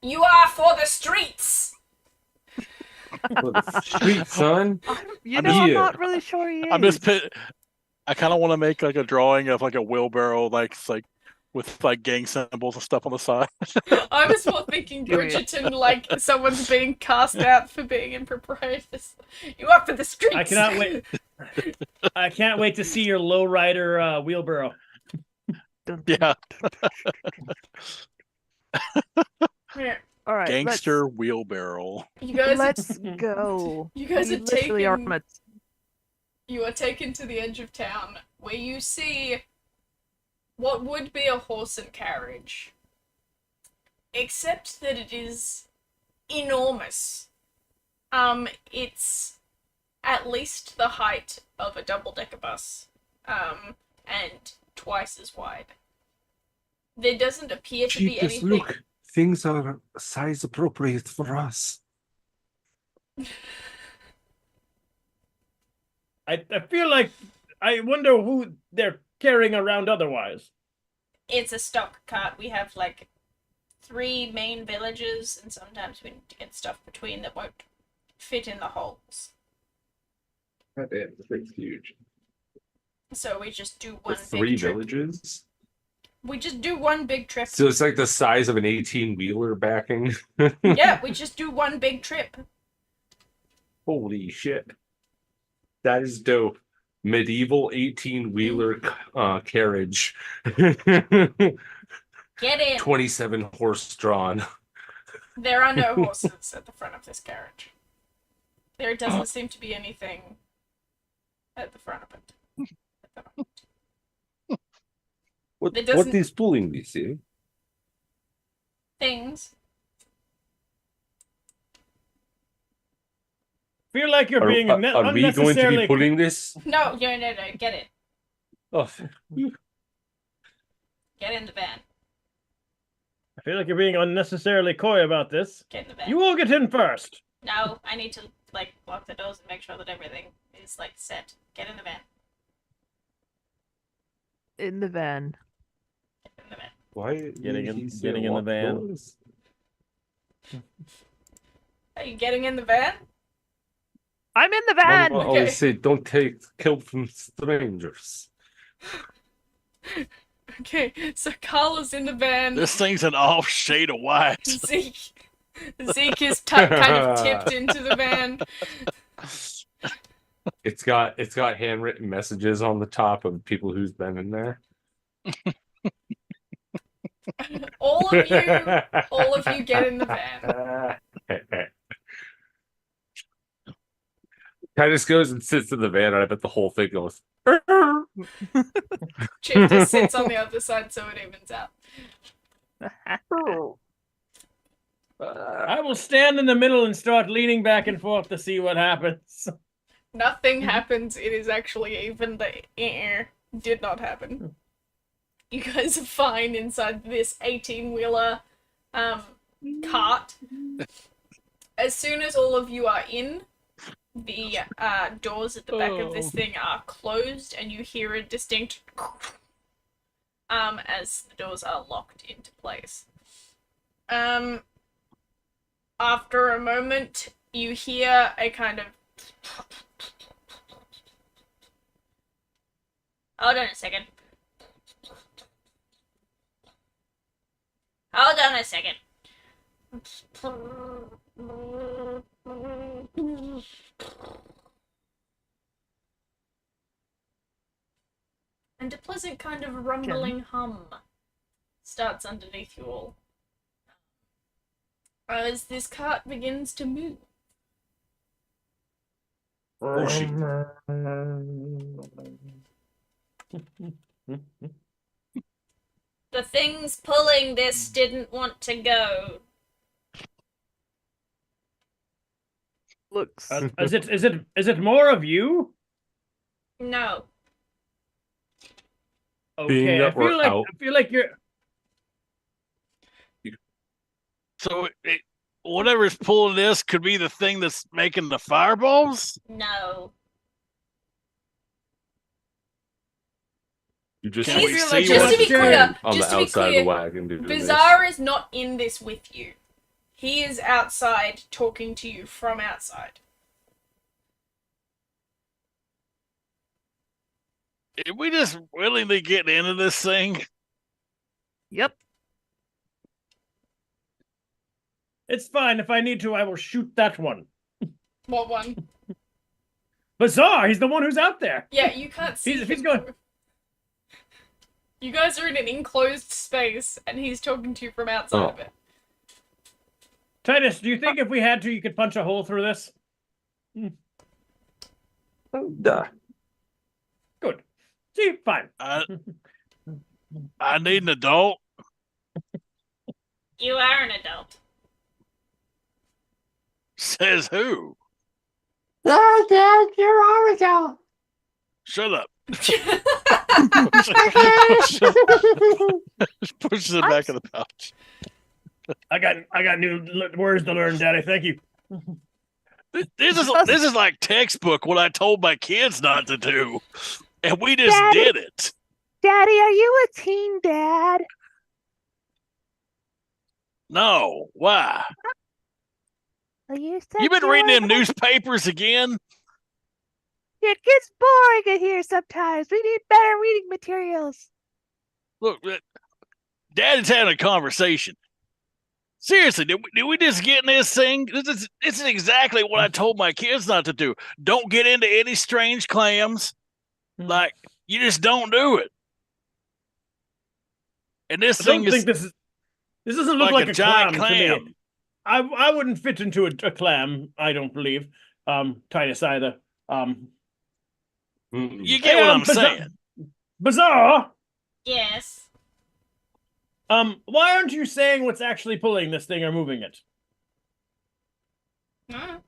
You are for the streets! For the street, son. You I'm know, I'm here. not really sure he is. I'm just I kind of want to make like a drawing of like a wheelbarrow, like it's like with like gang symbols and stuff on the side. I was more thinking Do it. Bridgerton, like someone's being cast out for being improprietous. You are for the streets! I cannot wait. I can't wait to see your lowrider wheelbarrow. Dun, dun, Yeah. Here, All right, Gangster wheelbarrow. you guys, Let's go. you guys We are literally are taking. on a You are taken to the edge of town, where you see what would be a horse and carriage, except that it is enormous. It's at least the height of a double-decker bus, and twice as wide. There doesn't appear to be Jeepers, anything. look. Things are size appropriate for us. I feel like I wonder who they're carrying around otherwise. It's a stock cart. We have like 3 main villages, and sometimes we need to get stuff between that won't fit in the holes. God damn, this thing's huge. So we just do one With big 3 trip. villages? We just do one big trip. So it's like the size of an 18-wheeler backing? Yeah, we just do one big trip. Holy shit. That is dope. Medieval 18-wheeler carriage. Get in. 27 horse drawn. There are no horses at the front of this carriage. There doesn't seem to be anything at the front of it. What It doesn't- is pulling this here? Things. Feel like you're being Are we going to unnecessarily. be pulling this? No, get it. Oh, Get in the van. I feel like you're being unnecessarily coy about this. Get in the van. You all get in first. No, I need to, lock the doors and make sure that everything is, set. Get in the van. In the van. Get in the van. why Getting in- he say getting in the lock van. doors? Are you getting in the van? I'm in the van. Mama always say don't take kill from strangers. Okay, so Carla's in the van. This thing's an off shade of white. Zeke is kind of tipped into the van. It's got handwritten messages on the top of people who's been in there. All of you get in the van. Titus goes and sits in the van, and I bet the whole thing goes. Chip just sits on the other side so it evens out. I will stand in the middle and start leaning back and forth to see what happens. Nothing happens. It is actually even. The air did not happen. You guys are fine inside this 18-wheeler cart. As soon as all of you are in, the doors at the back of this thing are closed, and you hear a distinct as the doors are locked into place. After a moment, you hear a kind of hold on a second. Hold on a second. And a pleasant kind of rumbling hum starts underneath you all. As this cart begins to move. Oh, shit. The things pulling this didn't want to go. Looks. Is it more of you? No. Being Okay, I that we're out. feel like you're. So whatever's pulling this could be the thing that's making the fireballs? No. You just Can we He's- see just what- to be clear, on just the to be outside clear, of the wagon doing this. Bizarre is not in this with you. He is outside talking to you from outside. Did we just willingly get into this thing? Yep. It's fine. If I need to, I will shoot that one. What one? Bizarre. He's the one who's out there. Yeah, you can't see. He's him. going. You guys are in an enclosed space, and he's talking to you from outside of it. Titus, do you think if we had to, you could punch a hole through this? Duh. Good. See, fine. I need an adult. You are an adult. Says who? Oh, Dad, you're our adult. Shut up. Just push it back in the pouch. I got new words to learn, Daddy. Thank you. This is like textbook what I told my kids not to do, and we just Daddy. did it. Daddy, are you a teen dad? No, why? You You been reading them newspapers again? It gets boring in here sometimes. We need better reading materials. Look, Daddy's having a conversation. Seriously, did we just get in this thing? This is exactly what I told my kids not to do. Don't get into any strange clams. Like, you just don't do it. And this I thing don't think this doesn't look like a giant clam to me. I wouldn't fit into a clam, I don't believe. Titus either. You get what I'm saying. Bizarre. Yes. Why aren't you saying what's actually pulling this thing or moving it? Mm.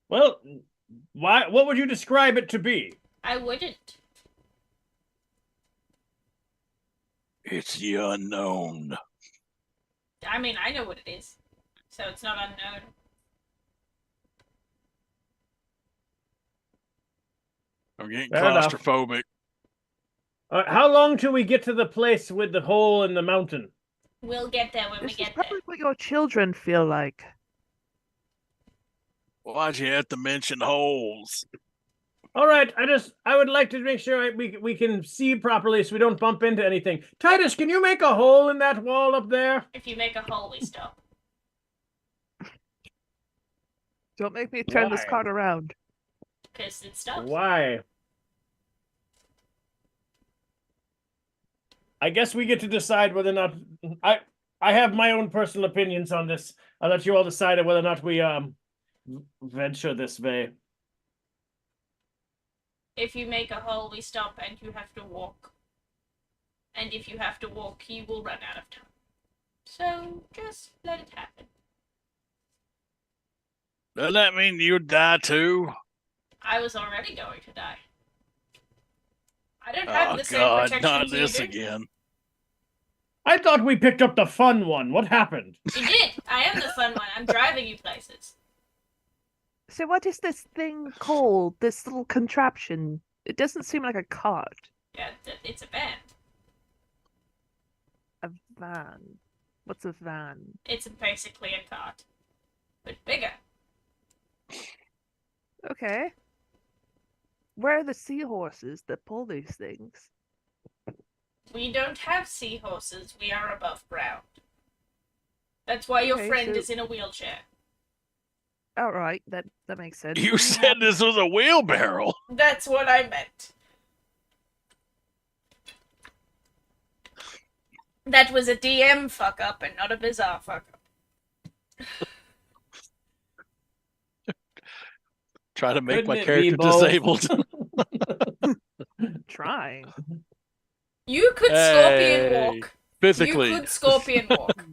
Well, what would you describe it to be? I wouldn't. It's the unknown. I mean, I know what it is, so it's not unknown. I'm getting Fair enough. claustrophobic. How long till we get to the place with the hole in the mountain? We'll get there when we This is get there. probably what your children feel like. Why'd you have to mention holes? All right, I would like to make sure we can see properly so we don't bump into anything. Titus, can you make a hole in that wall up there? If you make a hole, we stop. Don't make me turn this Why? cart around. Because it stops. Why? I guess we get to decide whether or not I have my own personal opinions on this. I'll let you all decide whether or not we venture this way. If you make a hole, we stop and you have to walk. And if you have to walk, you will run out of time. So, just let it happen. Doesn't that mean you'd die too? I was already going to die. I don't have Oh the same God, protections not you this do. again. I thought we picked up the fun one. What happened? You did. I am the fun one. I'm driving you places. So what is this thing called? This little contraption? It doesn't seem like a cart. Yeah, it's a van. A van. What's a van? It's basically a cart, but bigger. Okay. Where are the seahorses that pull these things? We don't have seahorses. We are above ground. That's why your Okay, friend so- is in a wheelchair. All right, that makes sense. You said this was a wheelbarrow. That's what I meant. That was a DM fuck up and not a bizarre fuck up. Try to make Couldn't my it character be both? disabled. Trying. You could scorpion walk. Physically. You could scorpion walk.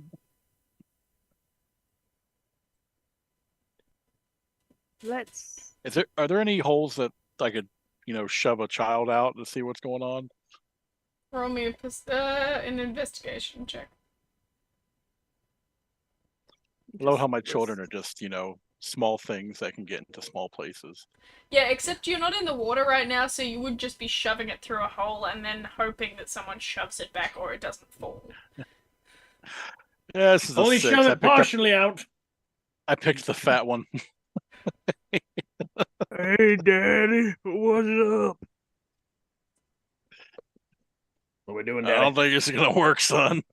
Let's. Are there any holes that I could, shove a child out to see what's going on? Roll me an investigation check. I love how my children are just, small things that can get into small places. Yeah, except you're not in the water right now, so you would just be shoving it through a hole and then hoping that someone shoves it back or it doesn't fall. Yeah, this is Only a 6. shove it partially out. I picked the fat one. Hey, Daddy, what's up? What are we doing, I Daddy? don't think it's gonna work, son.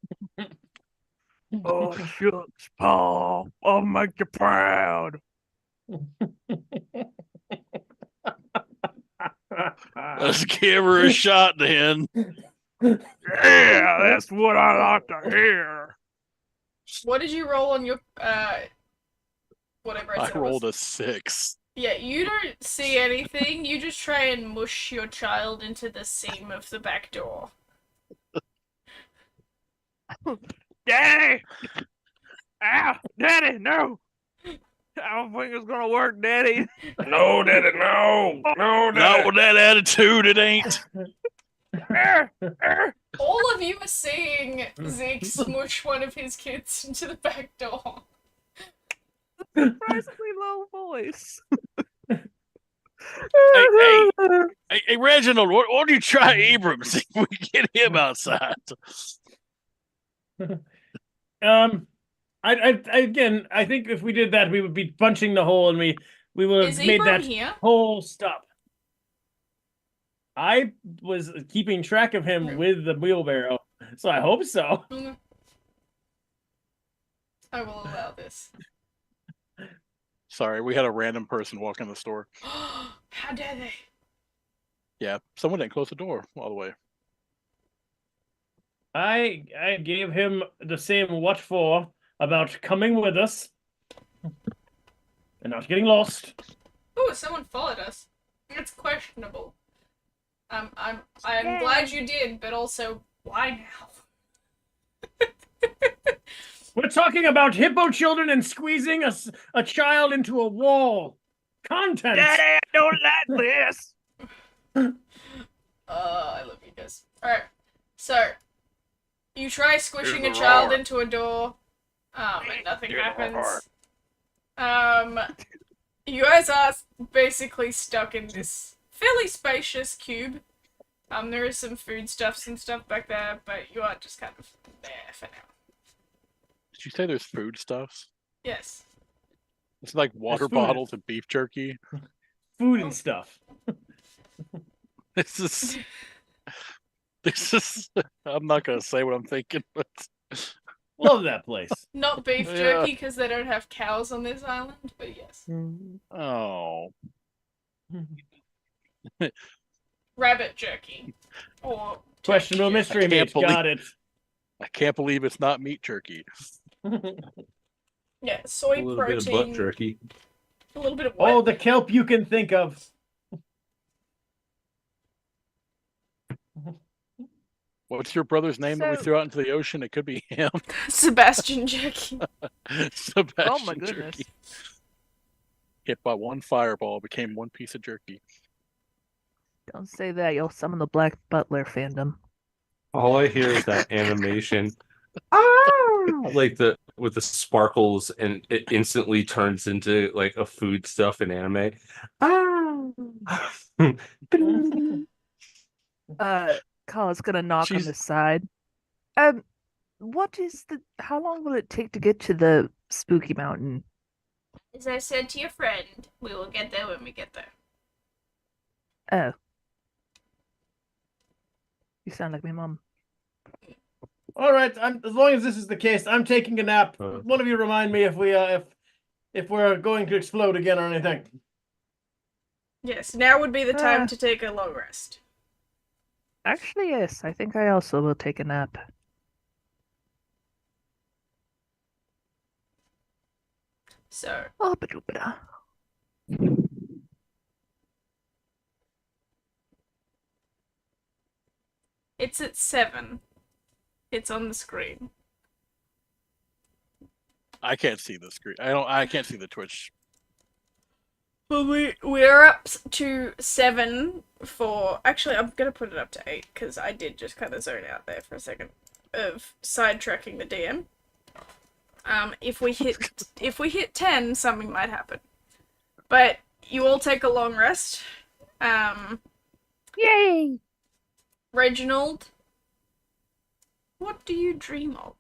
Oh, shucks, Paul. I'll make you proud. Let's give her a shot then. Yeah, that's what I like to hear. What did you roll on your whatever it I was? rolled a 6. Yeah, you don't see anything. You just try and mush your child into the seam of the back door. Daddy! Ow! Daddy, no! I don't think it's gonna work, Daddy. No, Daddy, no. No, Not Daddy. with that attitude, it ain't. All of you are seeing Zeke smush one of his kids into the back door. Surprisingly low voice. Hey, Reginald, why don't you try Abram? See if we can get him outside. Again, I think if we did that, we would be punching the hole, and we would Is have made Ebron that here? hole stop. I was keeping track of him with the wheelbarrow, so I hope so. I will allow this. Sorry, we had a random person walk in the store. How dare they? Yeah, someone didn't close the door all the way. I gave him the same what for about coming with us and not getting lost. Oh, someone followed us. It's questionable. I'm Yay. glad you did, but also, why now? We're talking about hippo children and squeezing a child into a wall. Content. Daddy, I don't like this. I love you guys. Alright, so, you try squishing a child into a door, and nothing happens. You guys are basically stuck in this fairly spacious cube. There is some foodstuffs and stuff back there, but you are just kind of there for now. Did you say there's foodstuffs? Yes. It's like water food. bottles and beef jerky. Food and stuff. This is. I'm not gonna say what I'm thinking, but Love that place. Not beef Yeah. jerky because they don't have cows on this island, but yes. oh, Rabbit jerky. Or Questionable turkey mystery I can't meat. believe- Got it. I can't believe it's not meat jerky. jerky. Yeah, soy A little bit of protein. butt jerky. A little bit of what? Oh, the kelp you can think of. What's your brother's name that we So- threw out into the ocean? It could be him. Sebastian jerky. Sebastian Oh my goodness. Jerky. Hit by one fireball, became one piece of jerky. Don't say that. You'll summon the Black Butler fandom. All I hear is that animation. Like with the sparkles, and it instantly turns into like a food stuff in anime. Kala's gonna knock on She's- the side. What is the? How long will it take to get to the spooky mountain? As I said to your friend, we will get there when we get there. Oh, you sound like my mom. All right. As long as this is the case, I'm taking a nap. Uh. One of you remind me if we're going to explode again or anything. Yes, now would be the time Ah. to take a long rest. Actually, yes. I think I also will take a nap. So, Oh, ba-doop-ba-da. it's at 7. It's on the screen. I can't see the screen. I can't see the Twitch. Well, we're up to 7 for... Actually, I'm gonna put it up to 8, because I did just kind of zone out there for a second of sidetracking the DM. If we hit 10, something might happen. But you all take a long rest. Yay! Reginald, what do you dream of?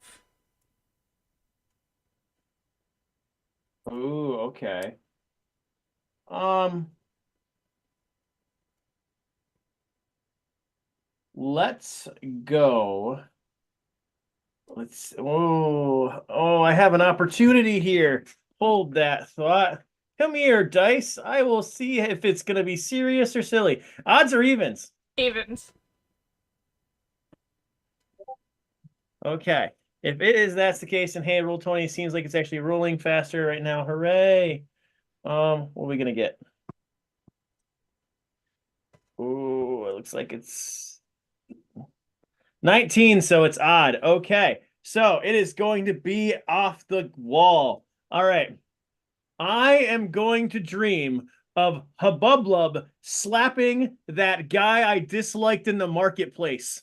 Ooh, okay. Let's go. Oh, I have an opportunity here. Hold that thought. Come here, dice. I will see if it's gonna be serious or silly. Odds or evens? Evans. Okay. If that's the case, and hey, roll 20 seems like it's actually rolling faster right now. Hooray. What are we gonna get? Ooh, it looks like it's 19, so it's odd. Okay. So it is going to be off the wall. All right. I am going to dream of Hubbublub slapping that guy I disliked in the marketplace.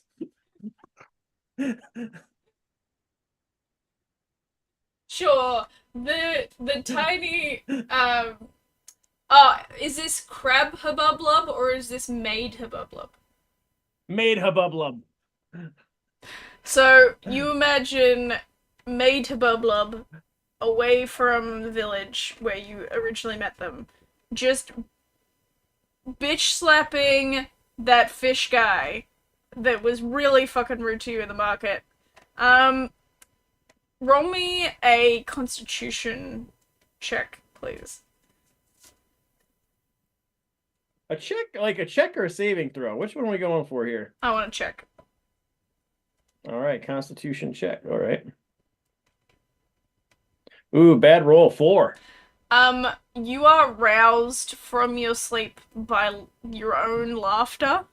Sure. The tiny is this crab Hubbublub or is this maid Hubbublub? Made Hubbublub. So you imagine made to Bublub away from the village where you originally met them. Just bitch slapping that fish guy that was really fucking rude to you in the market. Roll me a constitution check, please. A check or a saving throw? Which one are we going for here? I want to check. All right, Constitution check. All right. Ooh, bad roll. 4. You are roused from your sleep by your own laughter,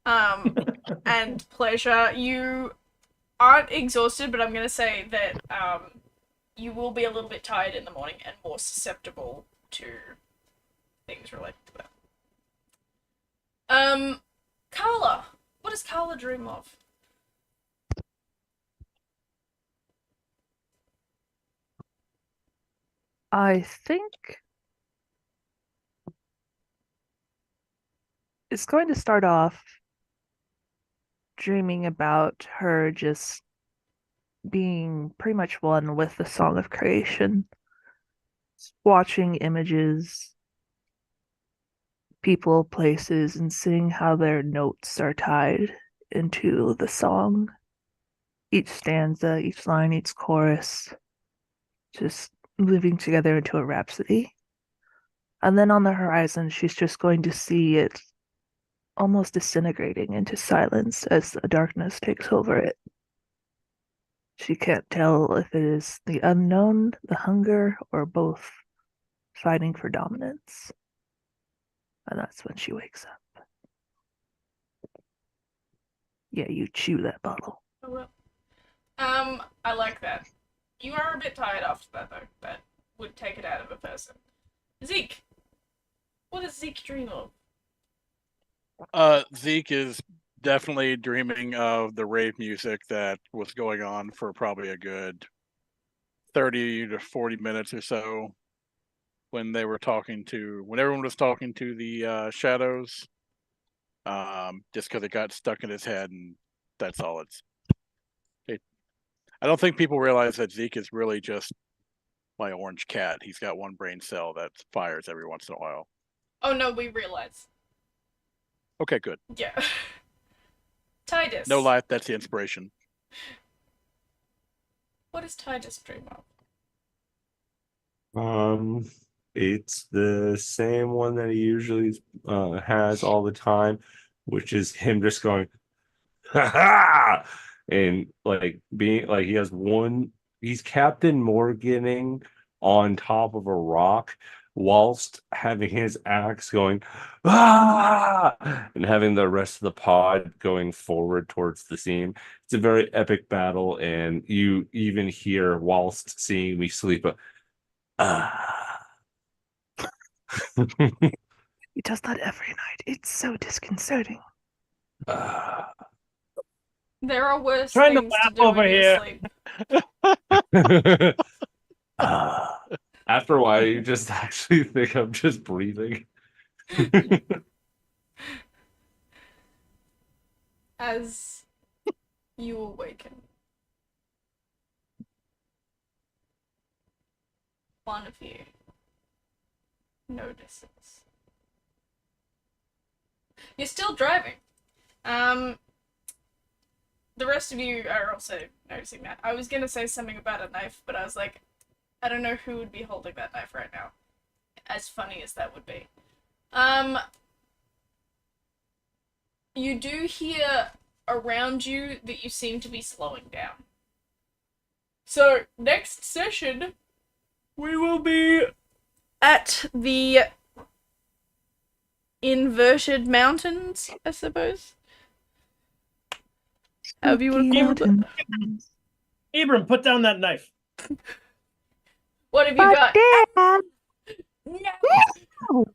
and pleasure. You aren't exhausted, but I'm gonna say that, you will be a little bit tired in the morning and more susceptible to things related to that. Carla. What does Carla dream of? I think it's going to start off dreaming about her just being pretty much one with the song of creation, watching images, people, places, and seeing how their notes are tied into the song. Each stanza, each line, each chorus, just living together into a rhapsody. And then on the horizon, she's just going to see it almost disintegrating into silence as the darkness takes over it. She can't tell if it is the unknown, the hunger, or both fighting for dominance. And that's when she wakes up. Yeah, you chew that bottle. Oh, well. I like that. You are a bit tired after that, though. That would take it out of a person. Zeke. What does Zeke dream of? Zeke is definitely dreaming of the rave music that was going on for probably a good 30 to 40 minutes or so when everyone was talking to the shadows. Just because it got stuck in his head, and that's all I don't think people realize that Zeke is really just my orange cat. He's got one brain cell that fires every once in a while. Oh no, we realize. Okay, good. Yeah. Titus. No life, that's the inspiration. What does Titus dream of? It's the same one that he usually has all the time, which is him just going, ha ha, and like being like he's Captain Morganing on top of a rock whilst having his axe going ah, and having the rest of the pod going forward towards the scene. It's a very epic battle, and you even hear whilst seeing me sleep ah. He does that every night. It's so disconcerting. There are worse Trying to things laugh do over in your here. sleep. After a while, you just actually think I'm just breathing. As you awaken, one of you notices. You're still driving. The rest of you are also noticing that. I was gonna say something about a knife, but I was like, I don't know who would be holding that knife right now. As funny as that would be. You do hear around you that you seem to be slowing down. So, next session, we will be at the inverted mountains, I suppose. However you want to call it. Abram, put down that knife. What have you got? Dad! No!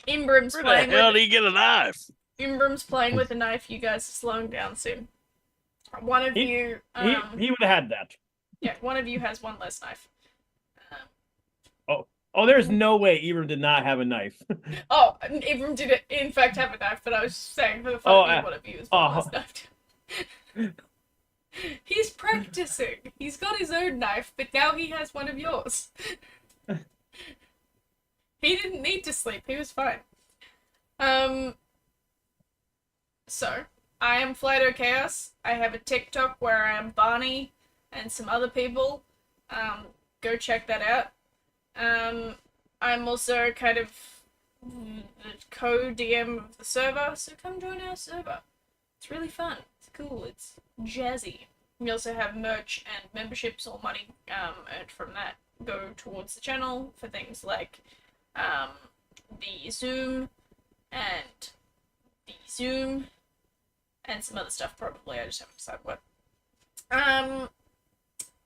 Imbrim's Where playing the hell with did he get a knife? Imbrim's playing with a knife. You guys are slowing down soon. One of you, He would have had that. yeah, one of you has one less knife. Oh, there's no way Ibram did not have a knife. Oh, Abram did in fact have a knife, but I was just saying for the fun Oh, of you, one of you is one oh, less knife. He's practicing. He's got his own knife, but now he has one of yours. He didn't need to sleep. He was fine. So, I am Flido Chaos. I have a TikTok where I am Barney and some other people. Go check that out. I'm also kind of the co-DM of the server, so come join our server. It's really fun. It's cool. It's jazzy. We also have merch and memberships or money earned from that go towards the channel for things like the Zoom and the Zoom and some other stuff probably. I just haven't decided what.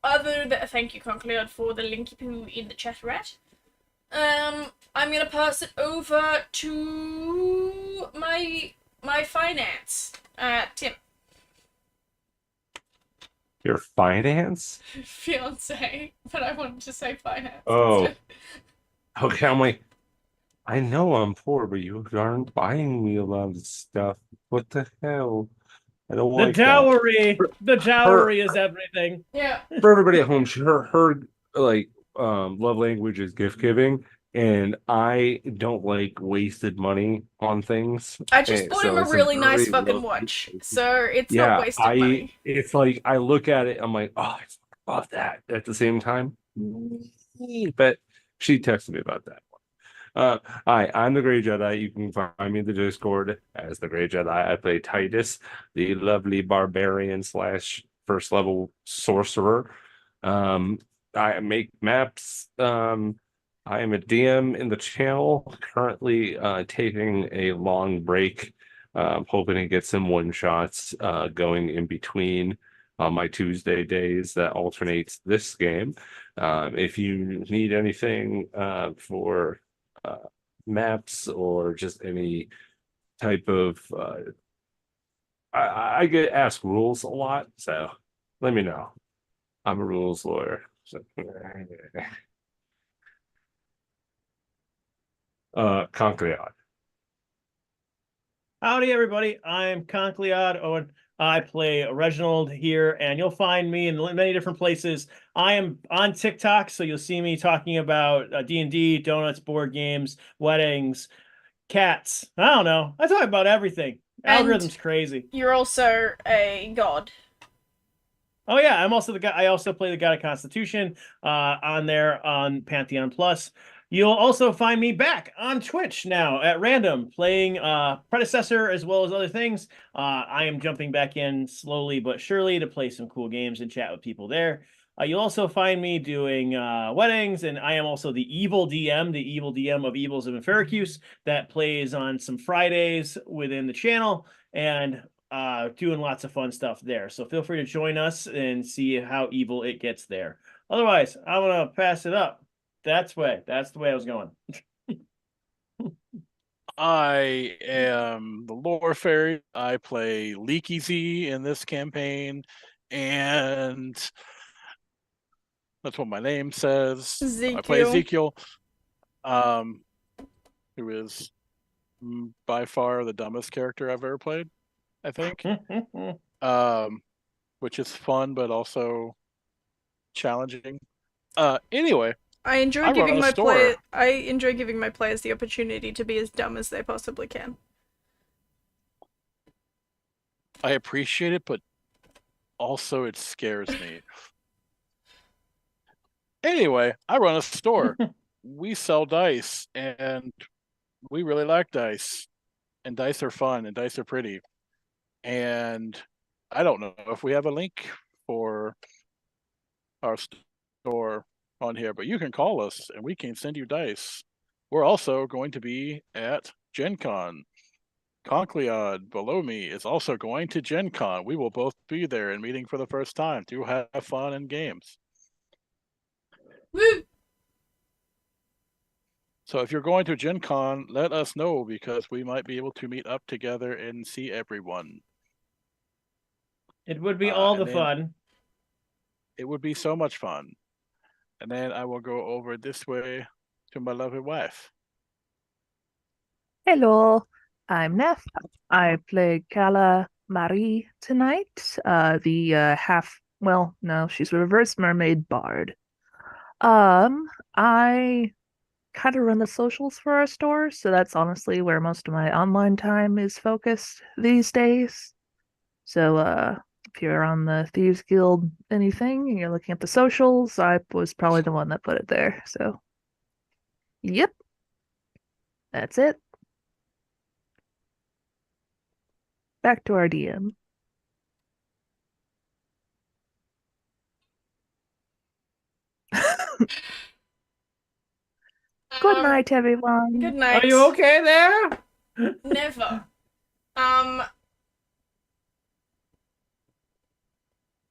Other than thank you, Concleod, for the linky poo in the chat rat. I'm gonna pass it over to my finance. Tim. Your finance? Fiance, but I wanted to say finance. Oh. Instead. Okay, I'm like, I know I'm poor, but you aren't buying me a lot of stuff. What the hell? I don't the like dowry. that. The dowry is everything. Yeah. For everybody at home, her like love language is gift giving, and I don't like wasted money on things. I just bought him a It's really nice very fucking low- watch, so it's not Yeah, wasted money. it's like I look at it, I'm like, oh, I love that. At the same time, but she texted me about that. Hi, I'm the Grey Jedi. You can find me in the Discord as the Grey Jedi. I play Titus, the lovely barbarian slash first level sorcerer. I make maps. I am a DM in the channel, currently taking a long break, hoping to get some one shots going in between my Tuesday days that alternates this game. If you need anything for maps or just any type of I get asked rules a lot, so let me know. I'm a rules lawyer. So, Concreon. Howdy, everybody. I'm Concleod Owen. I play Reginald here, and you'll find me in many different places. I am on TikTok, so you'll see me talking about D&D, donuts, board games, weddings, cats. I don't know. I talk about everything. And Algorithm's crazy. you're also a god. Oh yeah, I'm also the guy. I also play the God of Constitution on there on Pantheon Plus. You'll also find me back on Twitch now at random playing Predecessor as well as other things. I am jumping back in slowly but surely to play some cool games and chat with people there. You'll also find me doing weddings, and I am also the evil DM of Evils of Infericuse that plays on some Fridays within the channel. And doing lots of fun stuff there. So feel free to join us and see how evil it gets there. Otherwise, I'm gonna pass it up. That's the way I was going. I am the lore fairy. I play Leaky Z in this campaign, and that's what my name says. I play Ezekiel, who is by far the dumbest character I've ever played, I think. Which is fun, but also challenging. Anyway, I enjoy I giving run a my store. I enjoy giving my players the opportunity to be as dumb as they possibly can. I appreciate it, but also it scares me. Anyway, I run a store. We sell dice, and we really like dice. And dice are fun, and dice are pretty. And I don't know if we have a link for our store on here, but you can call us, and we can send you dice. We're also going to be at Gen Con. Concleod below me is also going to Gen Con. We will both be there and meeting for the first time to have fun and games. Woo! So if you're going to Gen Con, let us know because we might be able to meet up together and see everyone. It would be all the fun. It would be so much fun. And then I will go over this way to my lovely wife. Hello, I'm Neff. I play Cala Marie tonight. No, she's a reverse mermaid bard. I kind of run the socials for our store, so that's honestly where most of my online time is focused these days. So, if you're on the Thieves Guild anything and you're looking at the socials, I was probably the one that put it there. So, yep, that's it. Back to our DM. Good night, everyone. Good night. Are you okay there? Never.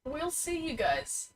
We'll see you guys